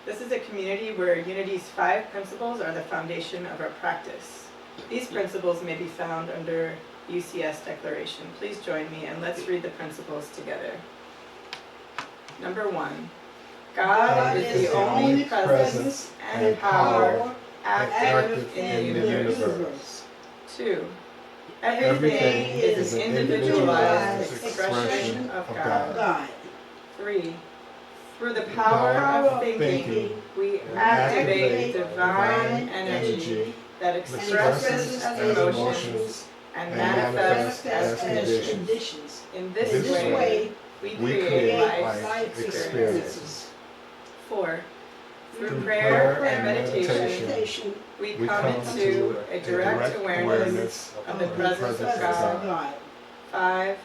This is a community where Unity's 5 principles are the foundation of our practice. These principles may be found under UCS Declaration. Please join me and let's read the principles together. Number 1. God is the only presence and power active in the universe. 2. Everything is an individualized expression of God. 3. Through the power of thinking, we activate divine energy that expresses as emotions and manifests as conditions. In this way, we create life experiences. 4. Through prayer and meditation, we come into a direct awareness of the presence of God. 5.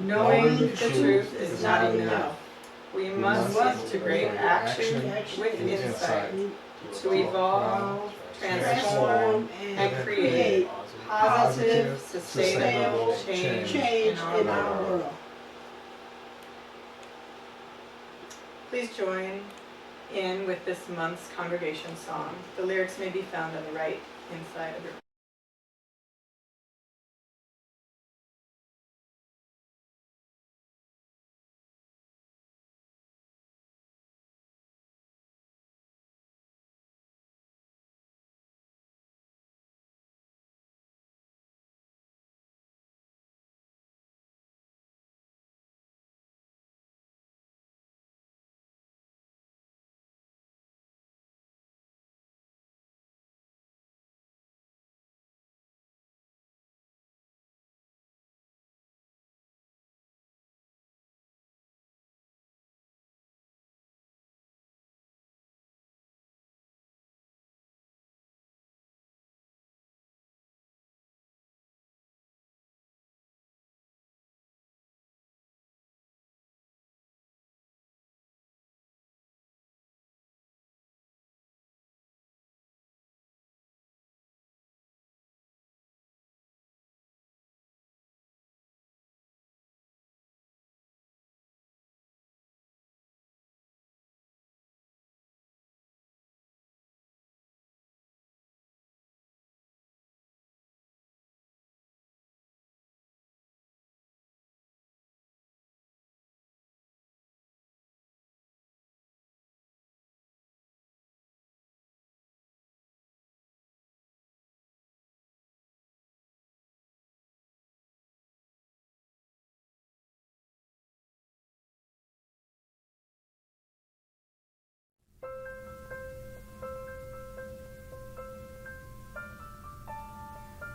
Knowing the truth is not enough. We must integrate action with insight to evolve, transform, and create positive, sustainable change in our world. Please join in with this month's congregation song. The lyrics may be found on the right inside of your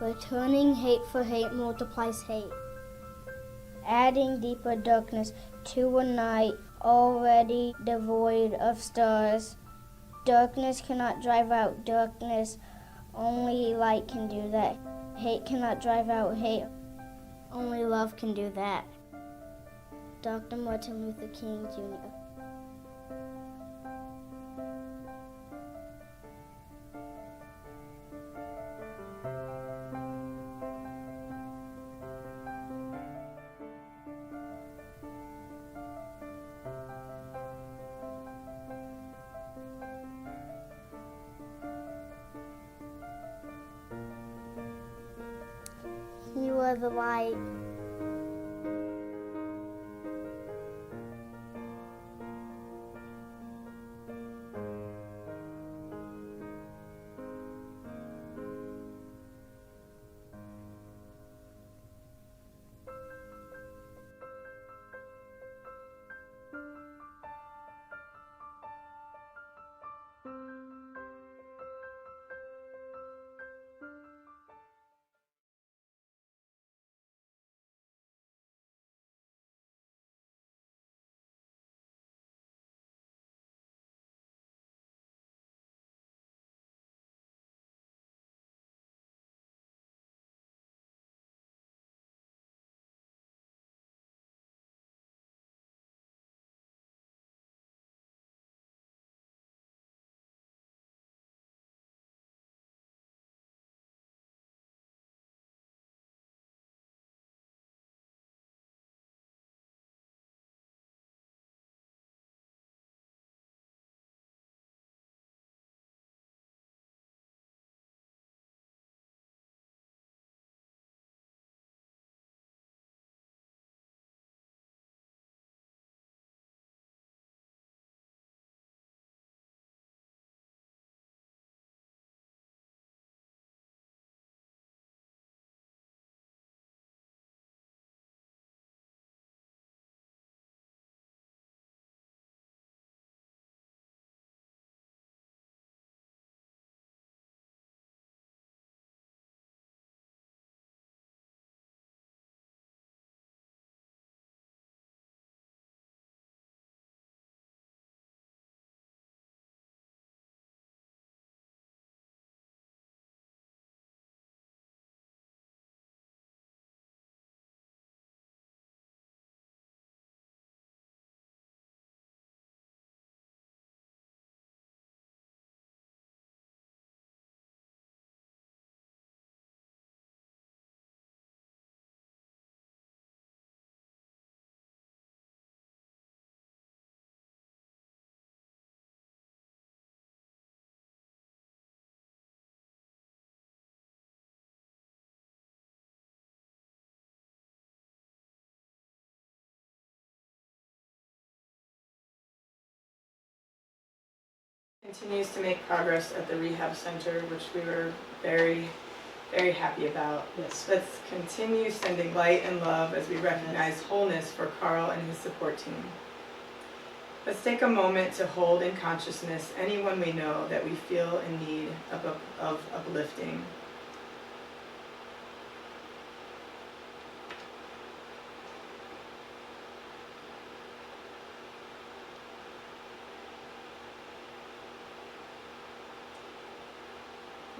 Returning hate for hate multiplies hate. Adding deeper darkness to a night already devoid of stars. Darkness cannot drive out darkness, only light can do that. Hate cannot drive out hate, only love can do that. Dr. Martin Luther King, Jr. You are the light. Continues to make progress at the rehab center, which we were very, very happy about. Yes. Let's continue sending light and love as we recognize wholeness for Carl and his support team. Let's take a moment to hold in consciousness anyone we know that we feel in need of uplifting.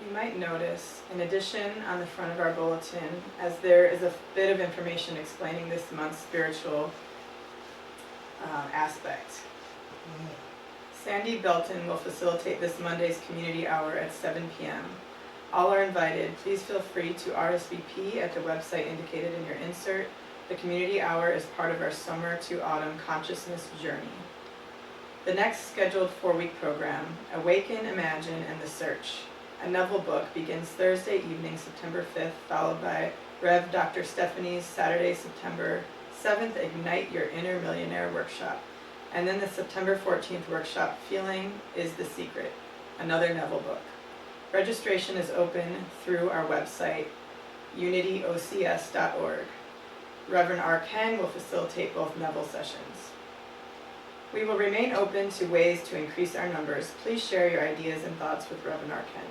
You might notice, in addition, on the front of our bulletin, as there is a bit of information explaining this month's spiritual aspect. Sandy Belton will facilitate this Monday's community hour at 7 p.m. All are invited. Please feel free to RSVP at the website indicated in your insert. The community hour is part of our summer to autumn consciousness journey. The next scheduled 4-week program, Awaken, Imagine, and the Search, a Neville book, begins Thursday evening, September 5th, followed by Rev. Dr. Stephanie's Saturday, September 7th, Ignite Your Inner Millionaire workshop. And then the September 14th workshop, Feeling is the Secret, another Neville book. Registration is open through our website, unityocs.org. Reverend R. Ken will facilitate both Neville sessions. We will remain open to ways to increase our numbers. Please share your ideas and thoughts with Reverend R. Ken.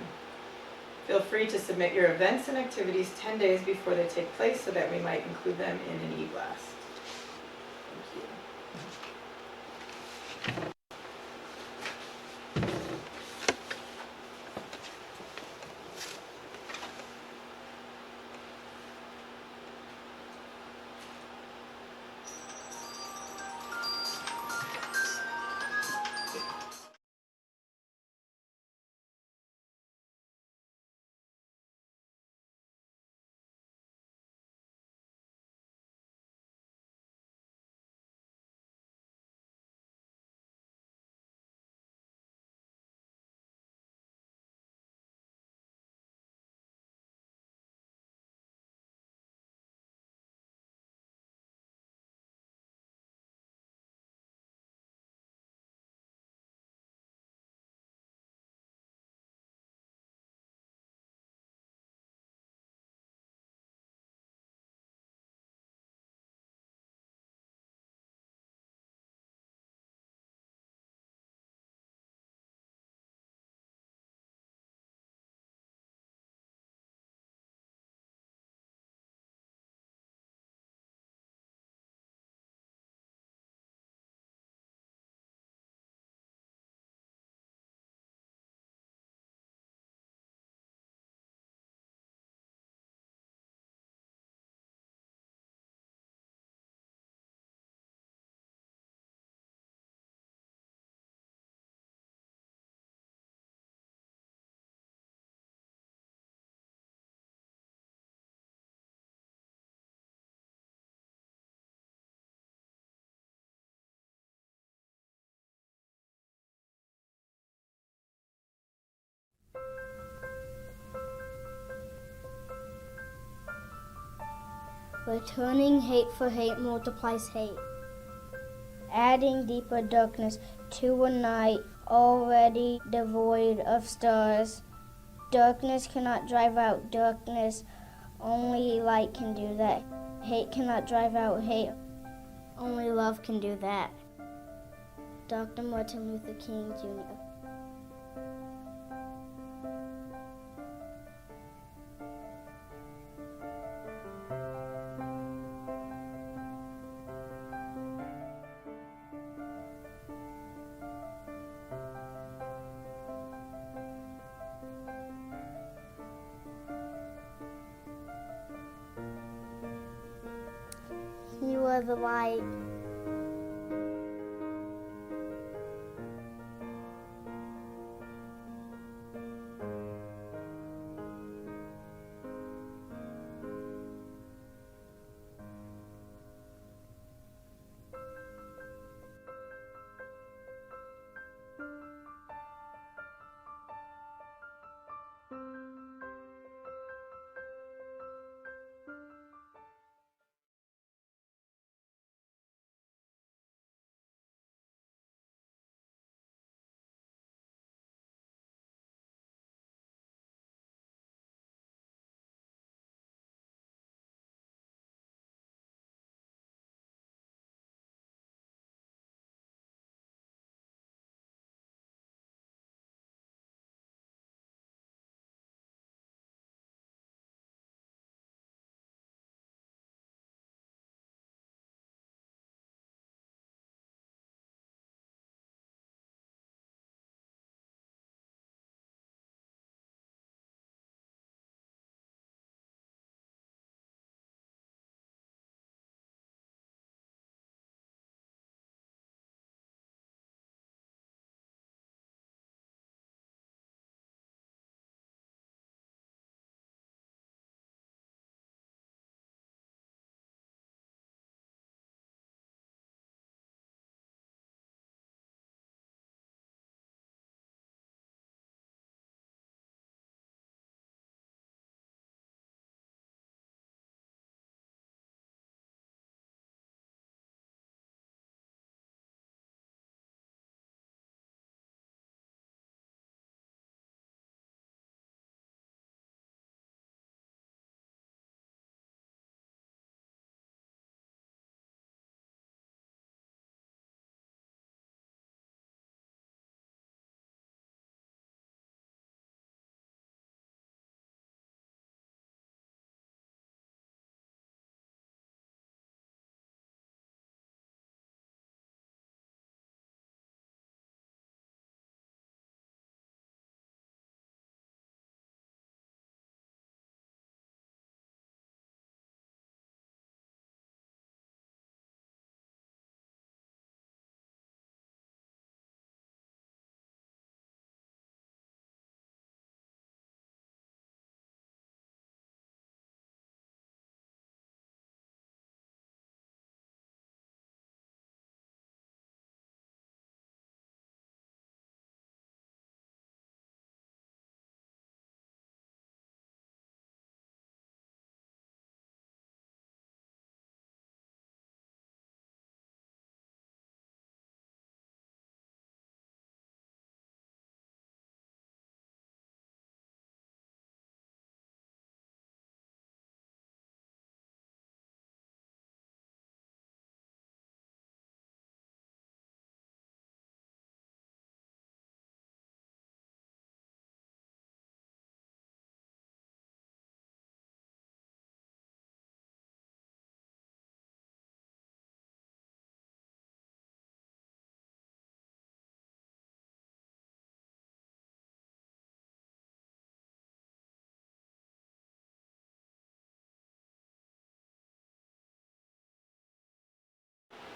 Feel free to submit your events and activities 10 days before they take place so that we might include them in an e-blast. Thank you. Returning hate for hate multiplies hate. Adding deeper darkness to a night already devoid of stars. Darkness cannot drive out darkness, only light can do that. Hate cannot drive out hate, only love can do that. Dr. Martin Luther King, Jr. You are the light.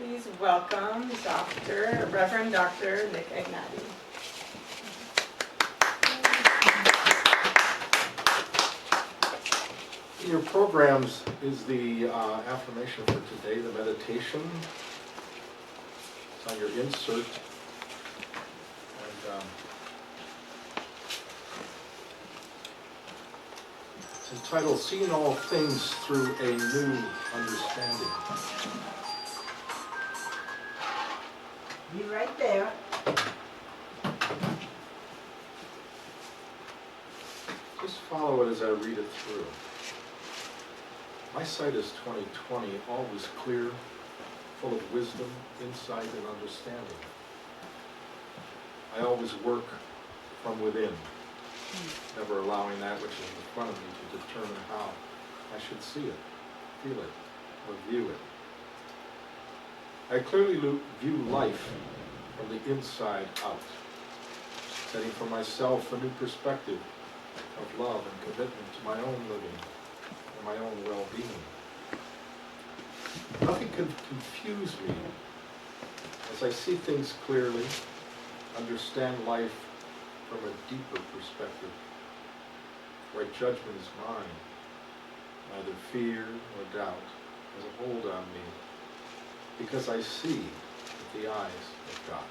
Please welcome Reverend Dr. Nick Agnati. In your programs is the affirmation for today, the meditation. It's on your insert. And it's entitled, Seeing All Things Through a New Understanding. Be right there. Just follow it as I read it through. My sight is 20/20, always clear, full of wisdom, insight, and understanding. I always work from within, never allowing that which is in front of me to determine how I should see it, feel it, or view it. I clearly view life from the inside out, setting for myself a new perspective of love and commitment to my own living and my own well-being. Nothing can confuse me as I see things clearly, understand life from a deeper perspective, where judgment is mine, neither fear nor doubt has a hold on me, because I see with the eyes of God.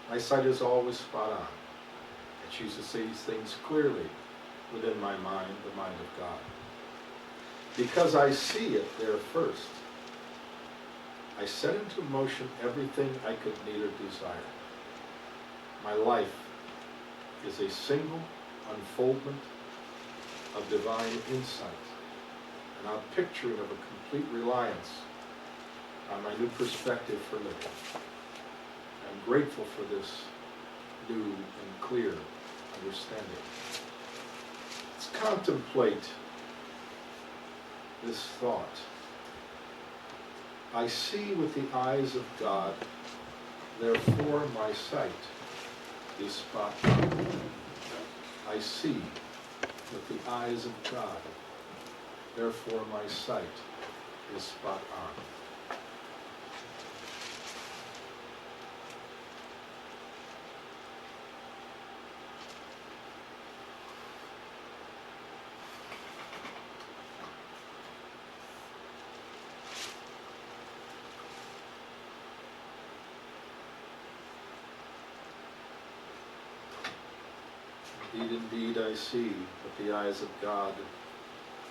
My sight is always spot on. I choose to see things clearly within my mind, the mind of God. Because I see it there first, I set into motion everything I could need or desire. My life is a single unfoldment of divine insight, an outpicturing of a complete reliance on my new perspective for living. I'm grateful for this new and clear understanding. Let's contemplate this thought. I see with the eyes of God, therefore my sight is spot on. I see with the eyes of God, therefore my sight is spot on. Indeed, I see with the eyes of God,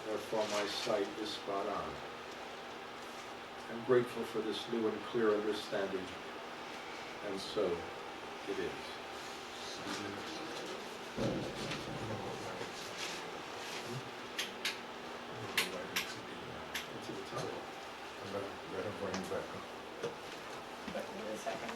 therefore my sight is spot on. I'm grateful for this new and clear understanding, and so it is. Into the top. Let him bring it back up. Wait a second.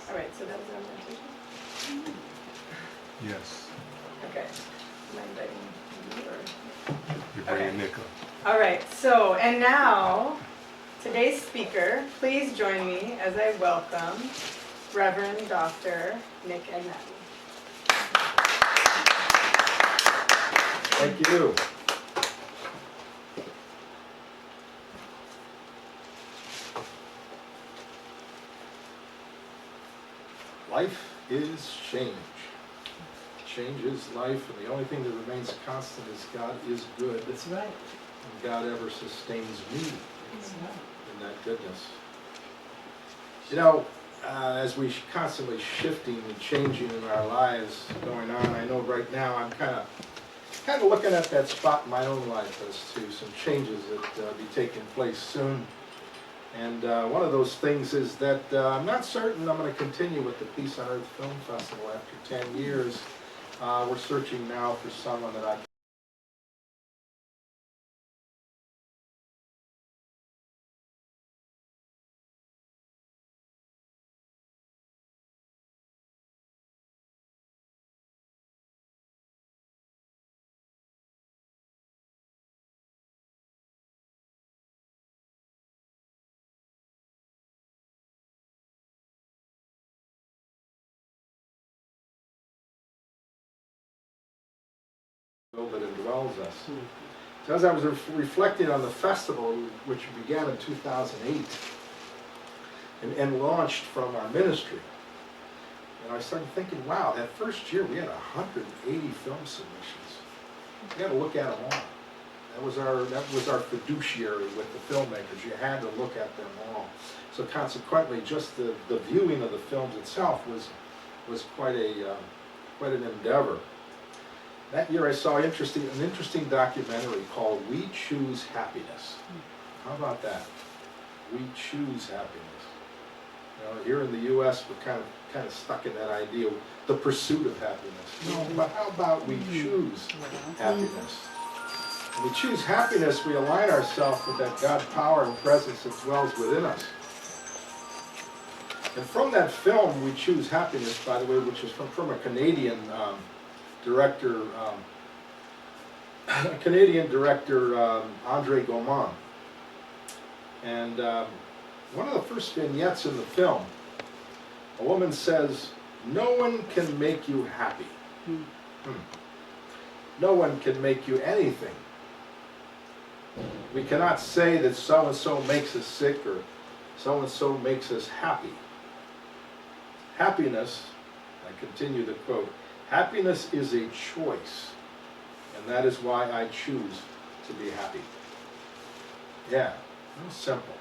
All right, so that was our meditation? Yes. Okay. Am I inviting you or? You're Okay. bringing Nick up. All right, so, and now, today's speaker, please join me as I welcome Reverend Dr. Nick Agnati. Thank you. Life is change. Change is life, and the only thing that remains constant is God is good, That's right. and God ever sustains me That's right. in that goodness. You know, as we constantly shifting and changing in our lives going on, I know right now I'm kind of looking at that spot in my own life as to some changes that be taking place soon. And one of those things is that I'm not certain I'm going to continue with the Peace on Earth Film Festival after 10 years. We're searching now for someone that I that indwells us. So as I was reflecting on the festival, which began in 2008 and launched from our ministry, and I started thinking, wow, that first year we had 180 film submissions. You got to look at them all. That was our fiduciary with the filmmakers. You had to look at them all. So consequently, just the viewing of the films itself was quite an endeavor. That year I saw an interesting documentary called We Choose Happiness. How about that? We choose happiness. You know, here in the U.S. we're kind of stuck in that idea, the pursuit of happiness. No, but how about we choose happiness? When we choose happiness, we align ourselves with that God power and presence that dwells within us. And from that film, We Choose Happiness, by the way, which is from a Canadian director, Andre Gaumont. And one of the first vignettes in the film, a woman says, "No one can make you happy. No one can make you anything. We cannot say that so-and-so makes us sick or so-and-so makes us happy. Happiness," I continue the quote, "happiness is a choice, and that is why I choose to be happy." Yeah, real simple.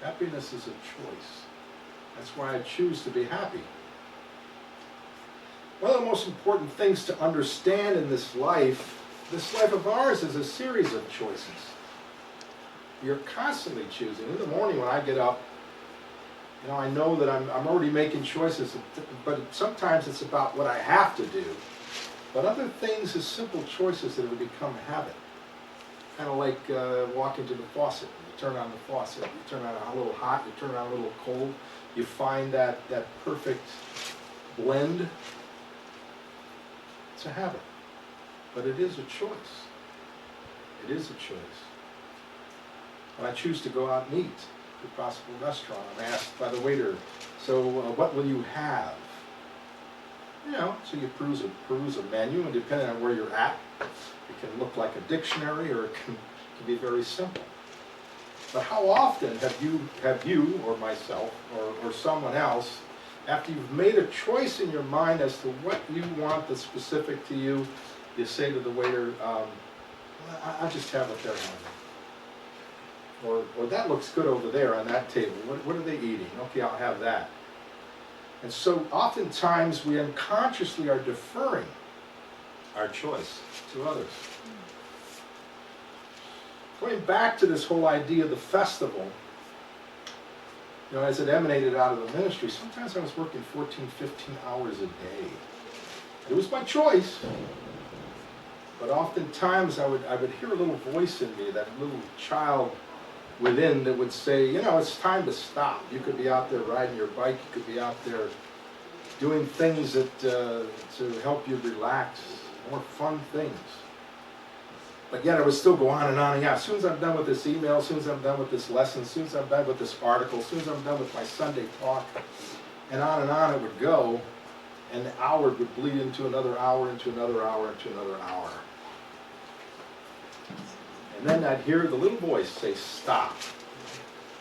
Happiness is a choice. That's why I choose to be happy. One of the most important things to understand in this life of ours, is a series of choices. You're constantly choosing. In the morning when I get up, you know, I know that I'm already making choices, but sometimes it's about what I have to do. But other things is simple choices that have become habit. Kind of like walking to the faucet. You turn on the faucet, you turn on a little hot, you turn on a little cold. You find that perfect blend. It's a habit, but it is a choice. It is a choice. When I choose to go out and eat at a possible restaurant, I'm asked by the waiter, "So what will you have?" You know, so you peruse a menu, and depending on where you're at, it can look like a dictionary, or it can be very simple. But how often have you or myself or someone else, after you've made a choice in your mind as to what you want that's specific to you, you say to the waiter, "I'll just have what they're having." Or "That looks good over there on that table. What are they eating? Okay, I'll have that." And so oftentimes we unconsciously are deferring our choice to others. Going back to this whole idea of the festival, you know, as it emanated out of the ministry, sometimes I was working 14, 15 hours a day. It was my choice, but oftentimes I would hear a little voice in me, that little child within, that would say, you know, it's time to stop. You could be out there riding your bike, you could be out there doing things that to help you relax, more fun things. But yet I would still go on and on, and yeah, as soon as I'm done with this email, as soon as I'm done with this lesson, as soon as I'm done with this article, as soon as I'm done with my Sunday talk, and on it would go, and the hour would bleed into another hour, into another hour, into another hour. And then I'd hear the little voice say, "Stop.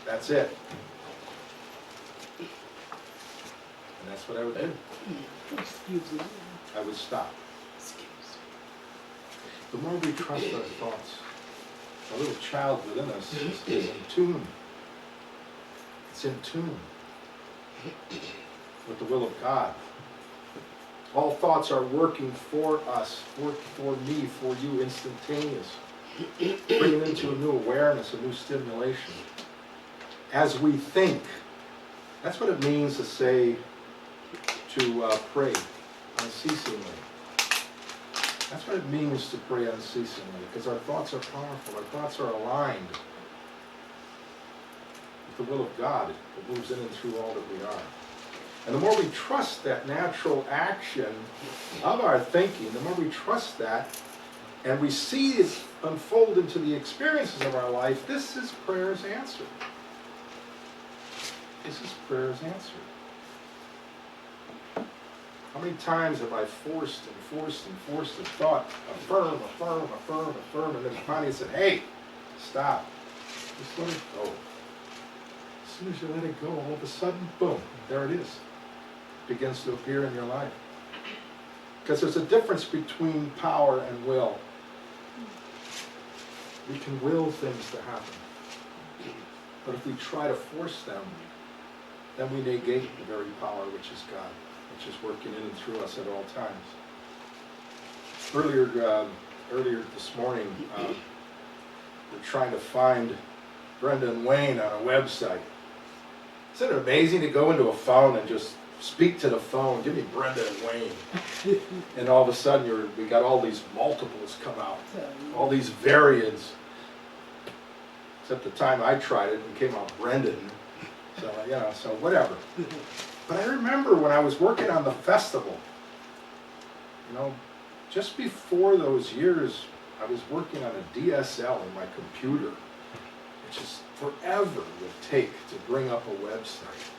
That's it." And that's what I would do. Excuse me. I would stop. The more we trust our thoughts, the little child within us is in tune. It's in tune with the will of God. All thoughts are working for us, for me, for you, instantaneous. Bringing into a new awareness, a new stimulation. As we think, that's what it means to say, to pray unceasingly. That's what it means to pray unceasingly, because our thoughts are powerful, our thoughts are aligned with the will of God that moves in and through all that we are. And the more we trust that natural action of our thinking, the more we trust that, and we see it unfold into the experiences of our life, this is prayer's answer. This is prayer's answer. How many times have I forced a thought, affirm, and then finally said, hey, stop. Just let it go. As soon as you let it go, all of a sudden, boom, there it is. It begins to appear in your life. Because there's a difference between power and will. We can will things to happen. But if we try to force them, then we negate the very power which is God, which is working in and through us at all times. Earlier this morning, we're trying to find Brenda and Wayne on a website. Isn't it amazing to go into a phone and just speak to the phone, give me Brenda and Wayne, and all of a sudden we got all these multiples come out, all these variants. Except the time I tried it, it came out Brendan. So, so whatever. But I remember when I was working on the festival, just before those years, I was working on a DSL in my computer, which is forever would take to bring up a website.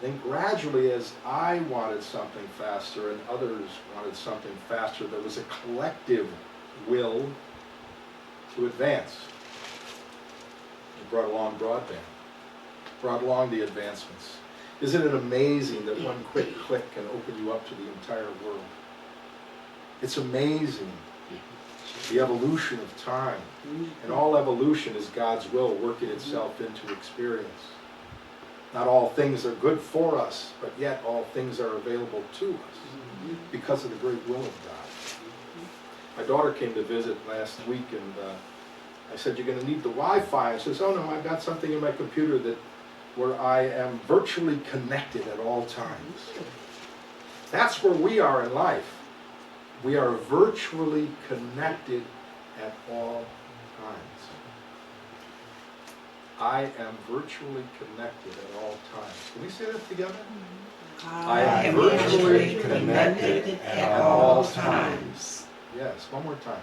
Then gradually, as I wanted something faster and others wanted something faster, there was a collective will to advance. It brought along broadband, brought along the advancements. Isn't it amazing that one quick click can open you up to the entire world? It's amazing, the evolution of time. And all evolution is God's will working itself into experience. Not all things are good for us, but yet all things are available to us because of the great will of God. My daughter came to visit last week, and I said, you're going to need the Wi-Fi. She says, oh no, I've got something in my computer where I am virtually connected at all times. That's where we are in life. We are virtually connected at all times. I am virtually connected at all times. Can we say that together? I am virtually connected at all times. Yes, one more time.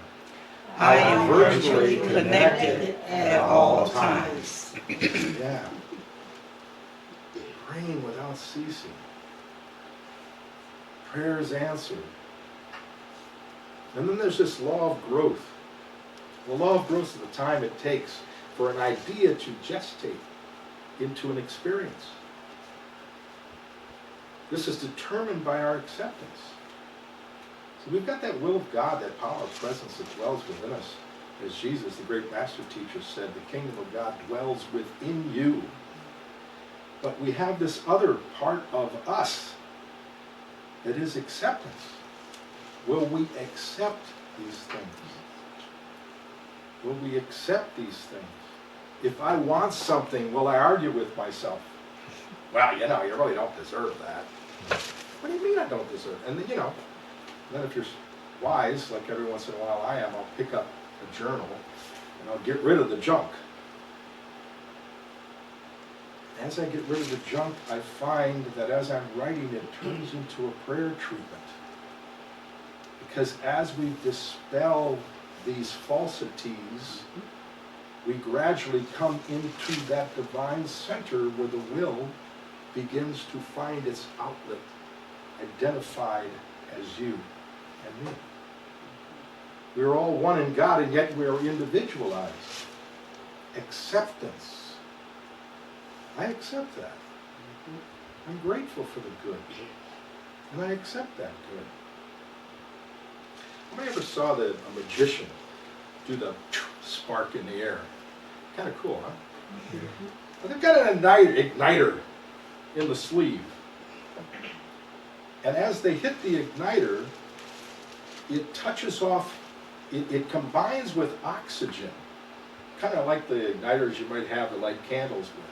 I am virtually connected at all times. Yeah. Praying without ceasing. Prayers answered. And then there's this law of growth. The law of growth is the time it takes for an idea to gestate into an experience. This is determined by our acceptance. So we've got that will of God, that power of presence that dwells within us. As Jesus, the great master teacher, said, the kingdom of God dwells within you. But we have this other part of us that is acceptance. Will we accept these things? Will we accept these things? If I want something, will I argue with myself? Well, you really don't deserve that. What do you mean I don't deserve it? And then, then if you're wise, like every once in a while I am, I'll pick up a journal and I'll get rid of the junk. As I get rid of the junk, I find that as I'm writing, it turns into a prayer treatment. Because as we dispel these falsities, we gradually come into that divine center where the will begins to find its outlet, identified as you and me. We are all one in God, and yet we are individualized. Acceptance. I accept that. I'm grateful for the good, and I accept that good. How many ever saw a magician do the spark in the air? Kind of cool, huh? Well, they've got an igniter in the sleeve. And as they hit the igniter, it touches off, it combines with oxygen, kind of like the igniters you might have to light candles with.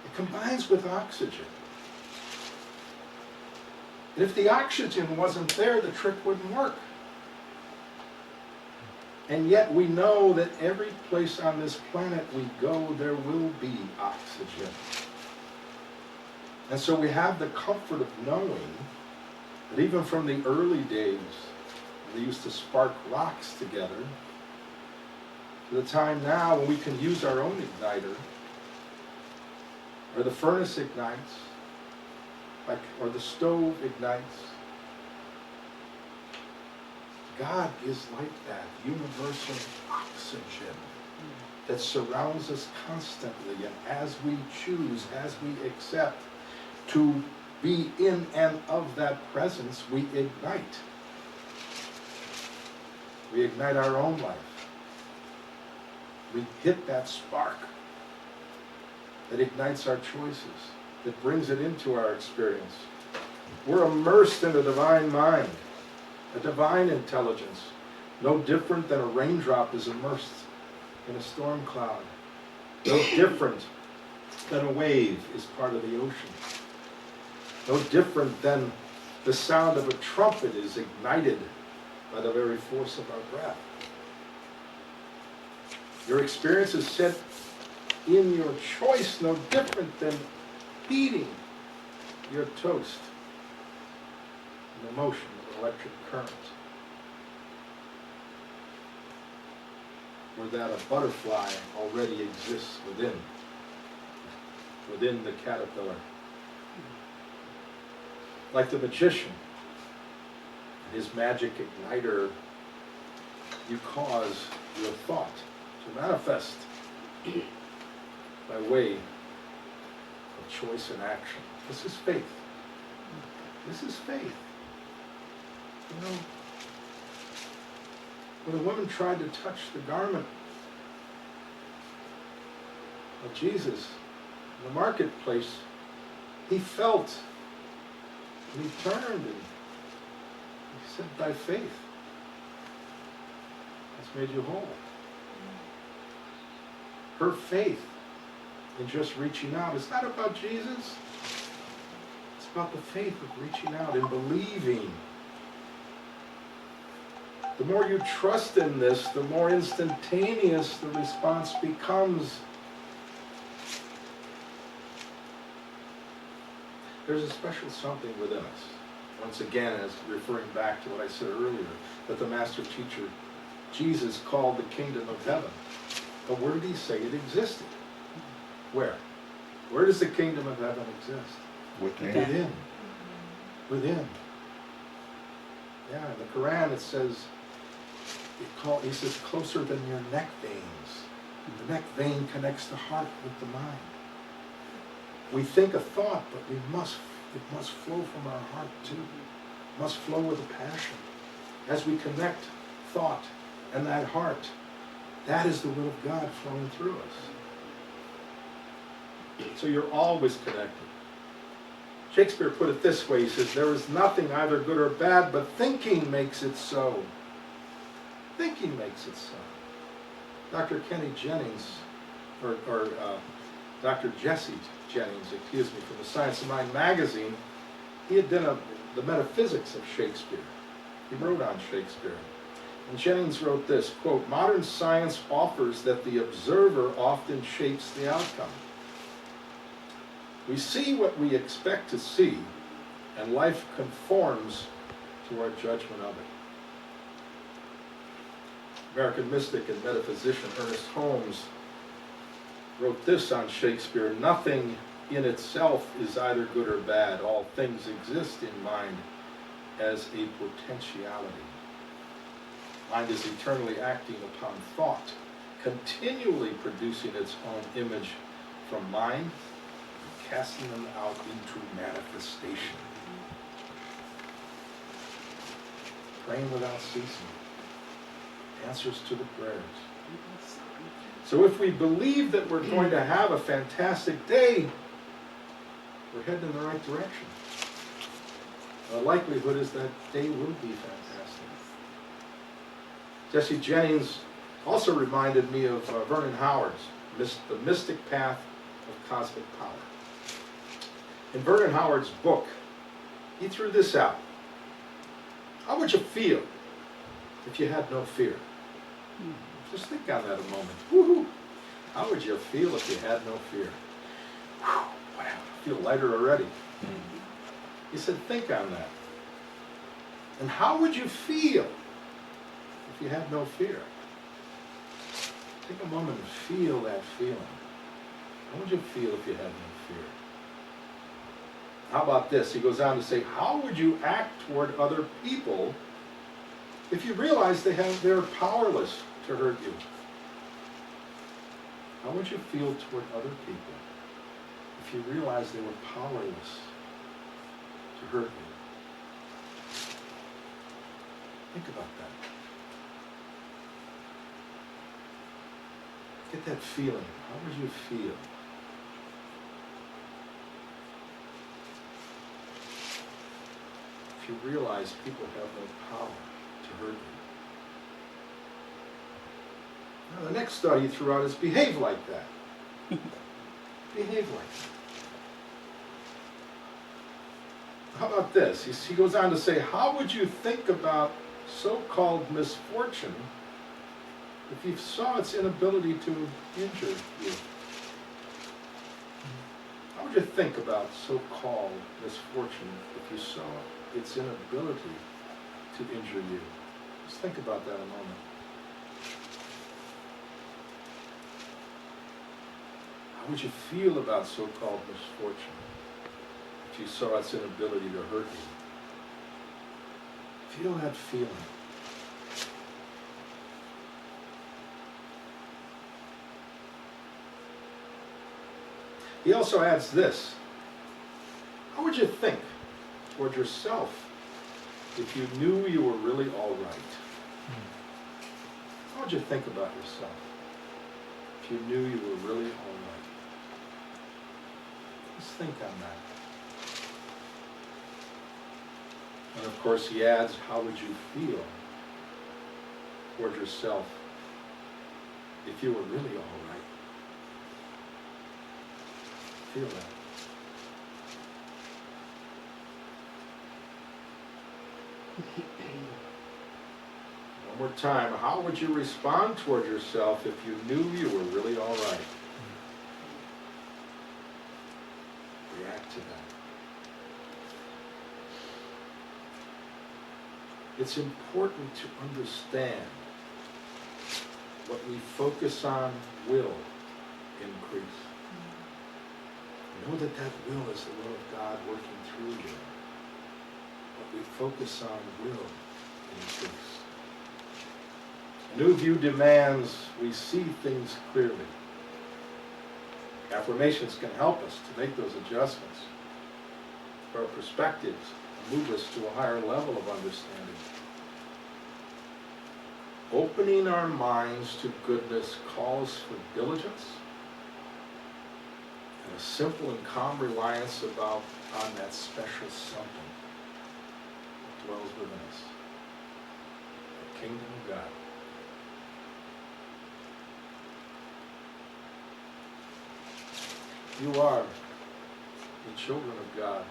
It combines with oxygen. And if the oxygen wasn't there, the trick wouldn't work. And yet we know that every place on this planet we go, there will be oxygen. And so we have the comfort of knowing that even from the early days, when they used to spark rocks together, to the time now when we can use our own igniter, or the furnace ignites, or the stove ignites. God is like that, universal oxygen that surrounds us constantly, and as we choose, as we accept to be in and of that presence, we ignite. We ignite our own life. We hit that spark that ignites our choices, that brings it into our experience. We're immersed in a divine mind, a divine intelligence, no different than a raindrop is immersed in a storm cloud. No different than a wave is part of the ocean. No different than the sound of a trumpet is ignited by the very force of our breath. Your experience is set in your choice, no different than heating your toast in the motion of an electric current. Or that a butterfly already exists within the caterpillar. Like the magician, his magic igniter, you cause your thought to manifest by way of choice and action. This is faith. This is faith. You know, when the woman tried to touch the garment of Jesus in the marketplace, he felt, and he turned and he said, "Thy faith has made you whole." Her faith in just reaching out, it's not about Jesus. It's about the faith of reaching out and believing. The more you trust in this, the more instantaneous the response becomes. There's a special something within us. Once again, as referring back to what I said earlier, that the master teacher, Jesus, called the kingdom of heaven. But where did he say it existed? Where? Where does the kingdom of heaven exist? Within. Within. Yeah, in the Quran it says, he says, closer than your neck veins. The neck vein connects the heart with the mind. We think a thought, but it must flow from our heart too. It must flow with a passion. As we connect thought and that heart, that is the will of God flowing through us. So you're always connected. Shakespeare put it this way, he says, there is nothing either good or bad, but thinking makes it so. Thinking makes it so. Dr. Kenny Jennings, or Dr. Jesse Jennings, excuse me, from the Science of Mind magazine, he had done the metaphysics of Shakespeare. He wrote on Shakespeare. And Jennings wrote this, quote, modern science offers that the observer often shapes the outcome. We see what we expect to see, and life conforms to our judgment of it. American mystic and metaphysician Ernest Holmes wrote this on Shakespeare, nothing in itself is either good or bad. All things exist in mind as a potentiality. Mind is eternally acting upon thought, continually producing its own image from mind, and casting them out into manifestation. Praying without ceasing. Answers to the prayers. So if we believe that we're going to have a fantastic day, we're heading in the right direction. The likelihood is that day will be fantastic. Jesse Jennings also reminded me of Vernon Howard's The Mystic Path of Cosmic Power. In Vernon Howard's book, he threw this out. How would you feel if you had no fear? Just think on that a moment. Woo-hoo. How would you feel if you had no fear? Whew, wow, I feel lighter already. He said, think on that. And how would you feel if you had no fear? Take a moment and feel that feeling. How would you feel if you had no fear? How about this? He goes on to say, how would you act toward other people if you realize they're powerless to hurt you? How would you feel toward other people if you realized they were powerless to hurt you? Think about that. Get that feeling. How would you feel? If you realize people have no power to hurt you. Now the next thought he threw out is behave like that. Behave like that. How about this? He goes on to say, how would you think about so-called misfortune if you saw its inability to injure you? How would you think about so-called misfortune if you saw its inability to injure you? Just think about that a moment. How would you feel about so-called misfortune if you saw its inability to hurt you? Feel that feeling. He also adds this. How would you think toward yourself if you knew you were really all right? How would you think about yourself if you knew you were really all right? Just think on that. And of course he adds, how would you feel toward yourself if you were really all right? Feel that. One more time, how would you respond toward yourself if you knew you were really all right? React to that. It's important to understand what we focus on will increase. Know that that will is the will of God working through you. What we focus on will increase. A new view demands we see things clearly. Affirmations can help us to make those adjustments. Our perspectives move us to a higher level of understanding. Opening our minds to goodness calls for diligence and a simple and calm reliance on that special something that dwells within us, the kingdom of God. You are the children of God.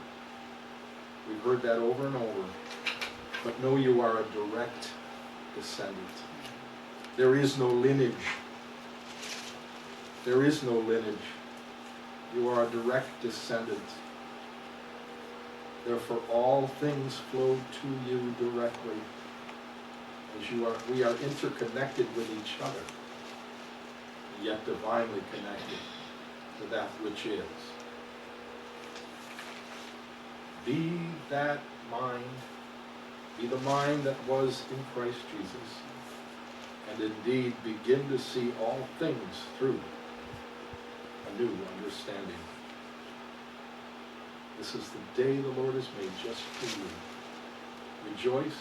We've heard that over and over. But know you are a direct descendant. There is no lineage. There is no lineage. You are a direct descendant. Therefore, all things flow to you directly. As we are interconnected with each other, yet divinely connected to that which is. Be that mind, be the mind that was in Christ Jesus, and indeed begin to see all things through a new understanding. This is the day the Lord has made just for you. Rejoice,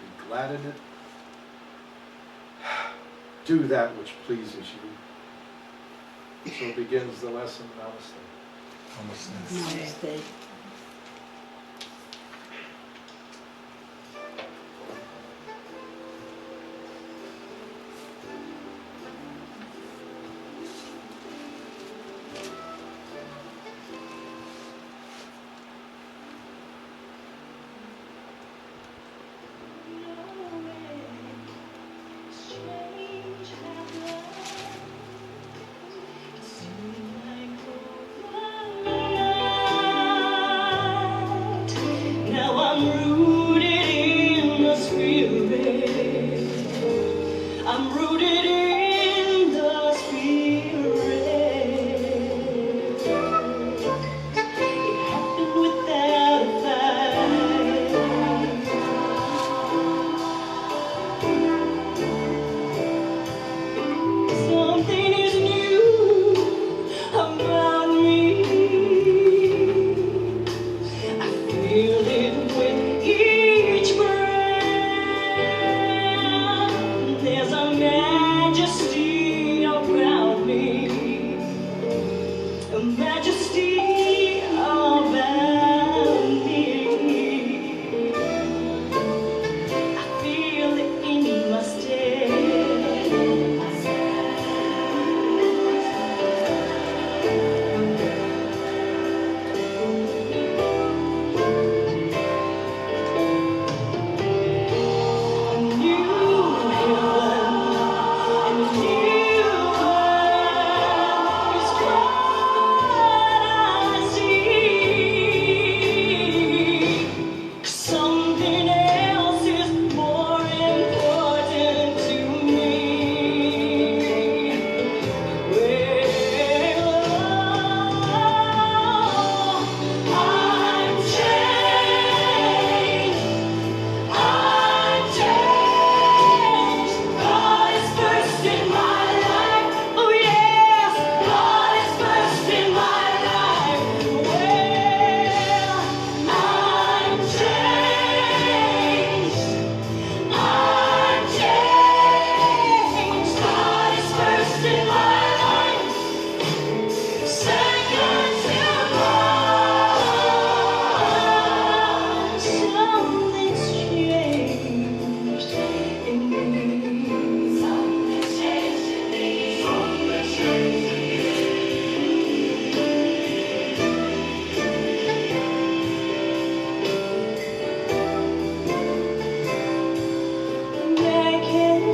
be glad in it. Do that which pleases you. So begins the lesson. Namaste. Namaste.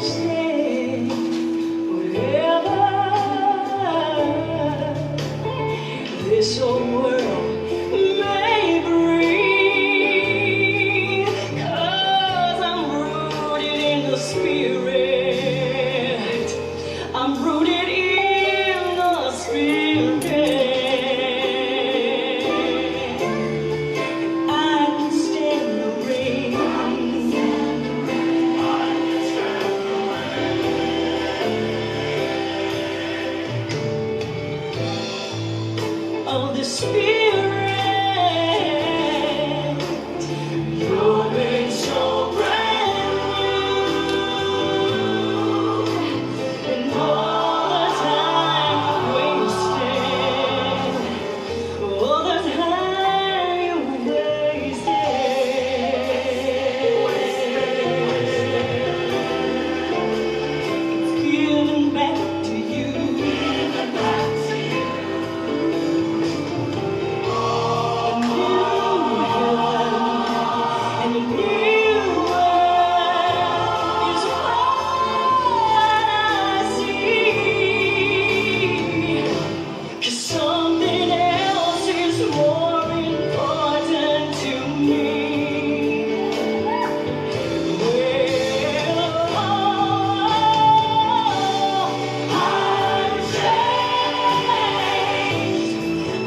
stand whatever this old world may bring, 'cause I'm rooted in the spirit. I'm rooted in the spirit. I can stand the rain. Of the spirit, you're made so brand new, and all the time wasted, all the time you wasted, giving back to you. And a new world is what I see. 'Cause something else is more important to me. I'm changed.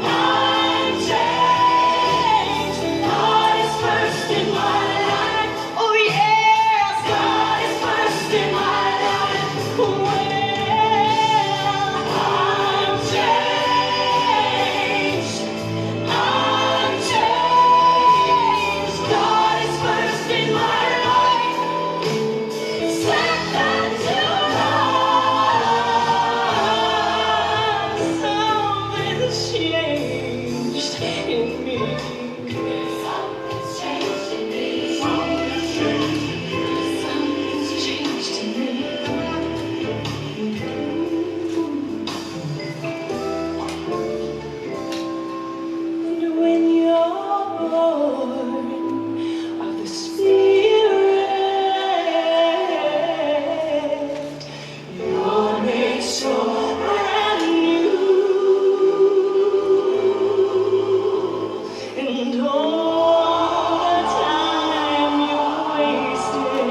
I'm changed. God is first in my life. Oh yes, God is first in my life. Well, I'm changed. I'm changed. God is first in my life. Second to none. Something's changed in me. Something's changed in me. Something's changed in me. And when you're born of the Spirit, you're made so brand new, and all the time you wasted,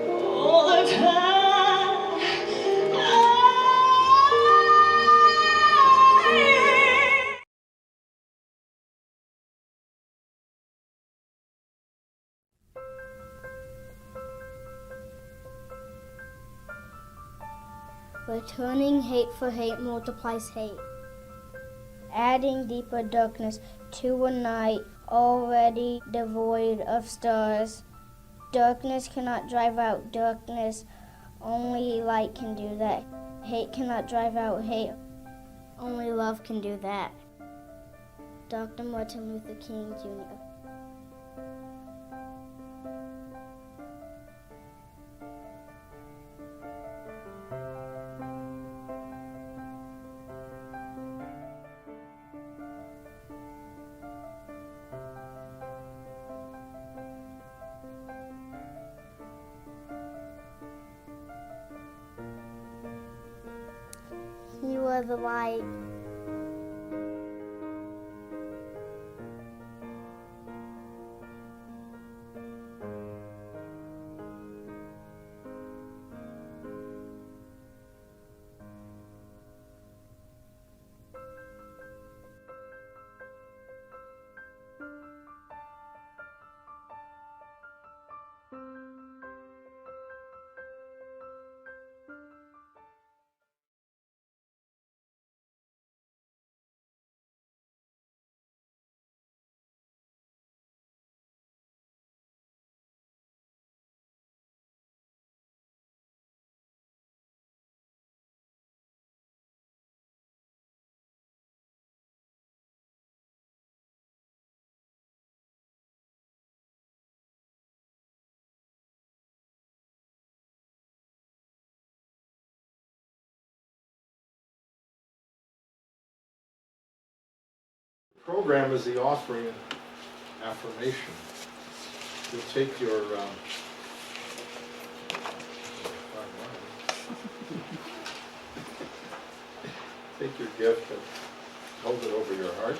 all the time Returning hate for hate multiplies hate. Adding deeper darkness to a night already devoid of stars. Darkness cannot drive out darkness, only light can do that. Hate cannot drive out hate, only love can do that. Dr. Martin Luther King Jr. You are the light. Program is the offering affirmation. you'll take your, take your gift and hold it over your heart.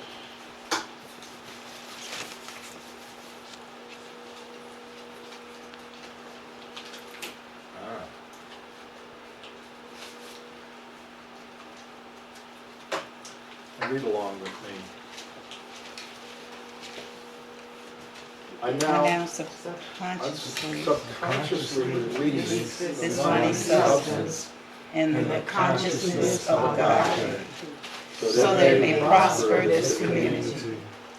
Read along with me. I I now now subconsciously subconsciously release this the money money substance in the consciousness of Godhead, so so that it may prosper this community.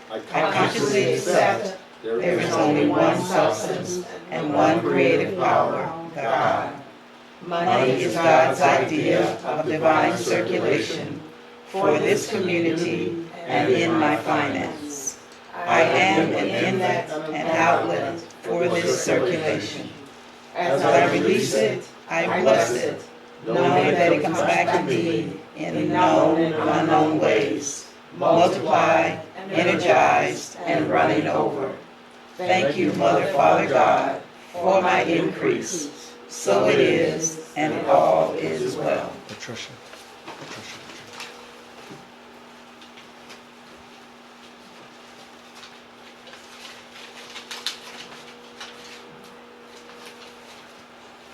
I I consciously accept there is only one substance and one creative power, God. Money is God's idea of divine circulation for this community and in my finance. I am an inlet and outlet for this circulation. As I release it, I bless it, knowing that it comes back to me in known and unknown ways, multiplied, energized, and running over. Thank you, Mother, Father, God, for my increase. So it is, and all is well. Patricia.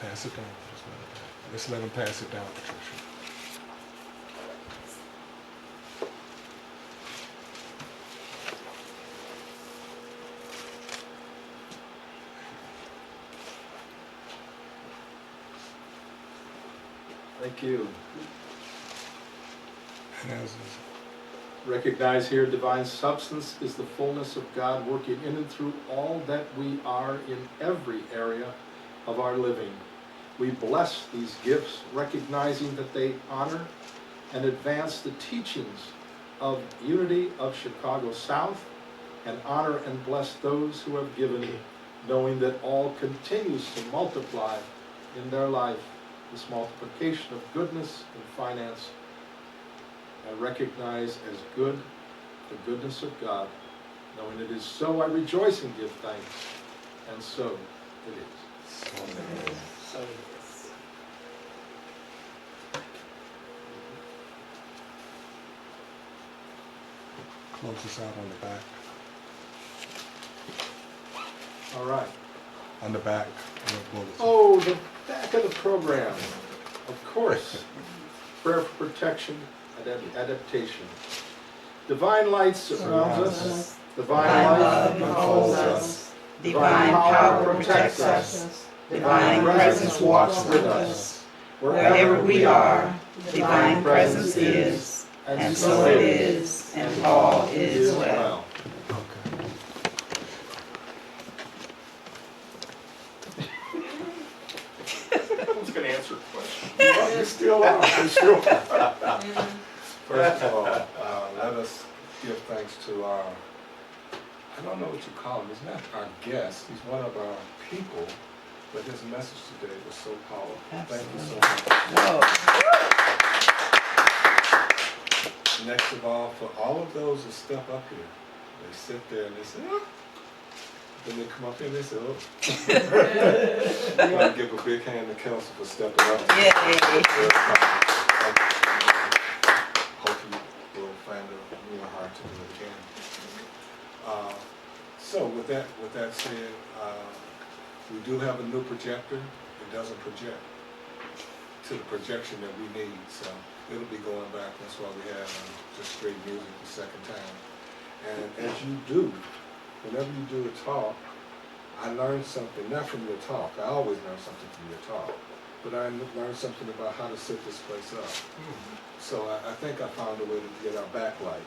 Pass it down. Just let him pass it down, Patricia. Thank you. And as Recognize here divine substance is the fullness of God working in and through all that we are in every area of our living. We bless these gifts, recognizing that they honor and advance the teachings of Unity of Chicago South, and honor and bless those who have given, knowing that all continues to multiply in their life, this multiplication of goodness and finance. I recognize as good the goodness of God. Knowing it is so, I rejoice and give thanks, and so it is. So it is. close us out on the back. All right. On the back. Oh, the back of the program. Of course. Prayer for protection and adaptation. Divine light surrounds us. Divine life enfolds us. Divine power protects us. Divine presence walks with us. Wherever we are, divine presence is, and so it is, and all is well. Okay. Who's going to answer the question? Well, you're still on. You're still on. First of all, let us give thanks to our, I don't know what you call him, he's not our guest, he's one of our people, but his message today was so powerful. Thank you so much. Next of all, for all of those who step up here, they sit there and they say, oh. Then they come up here and they say, oh. I want to give a big hand to Kelsey for stepping up. Hopefully we'll find a real hard to do it again. So with that said, we do have a new projector. It doesn't project to the projection that we need, so it'll be going back. That's why we have just straight music the second time. And as you do, whenever you do a talk, I learned something, not from your talk, I always learn something from your talk, but I learned something about how to set this place up. So I think I found a way to get our backlight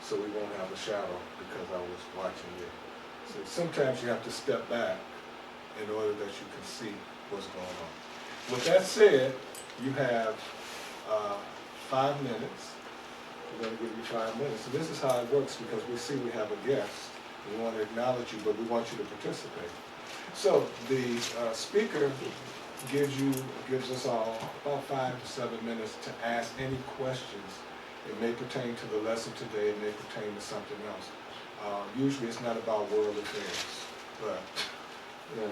so we won't have a shadow because I was watching you. So sometimes you have to step back in order that you can see what's going on. With that said, you have 5 minutes. We're going to give you 5 minutes. So this is how it works because we see we have a guest. We want to acknowledge you, but we want you to participate. So the speaker gives us all about 5 to 7 minutes to ask any questions. It may pertain to the lesson today, it may pertain to something else. Usually it's not about world affairs, but Yeah.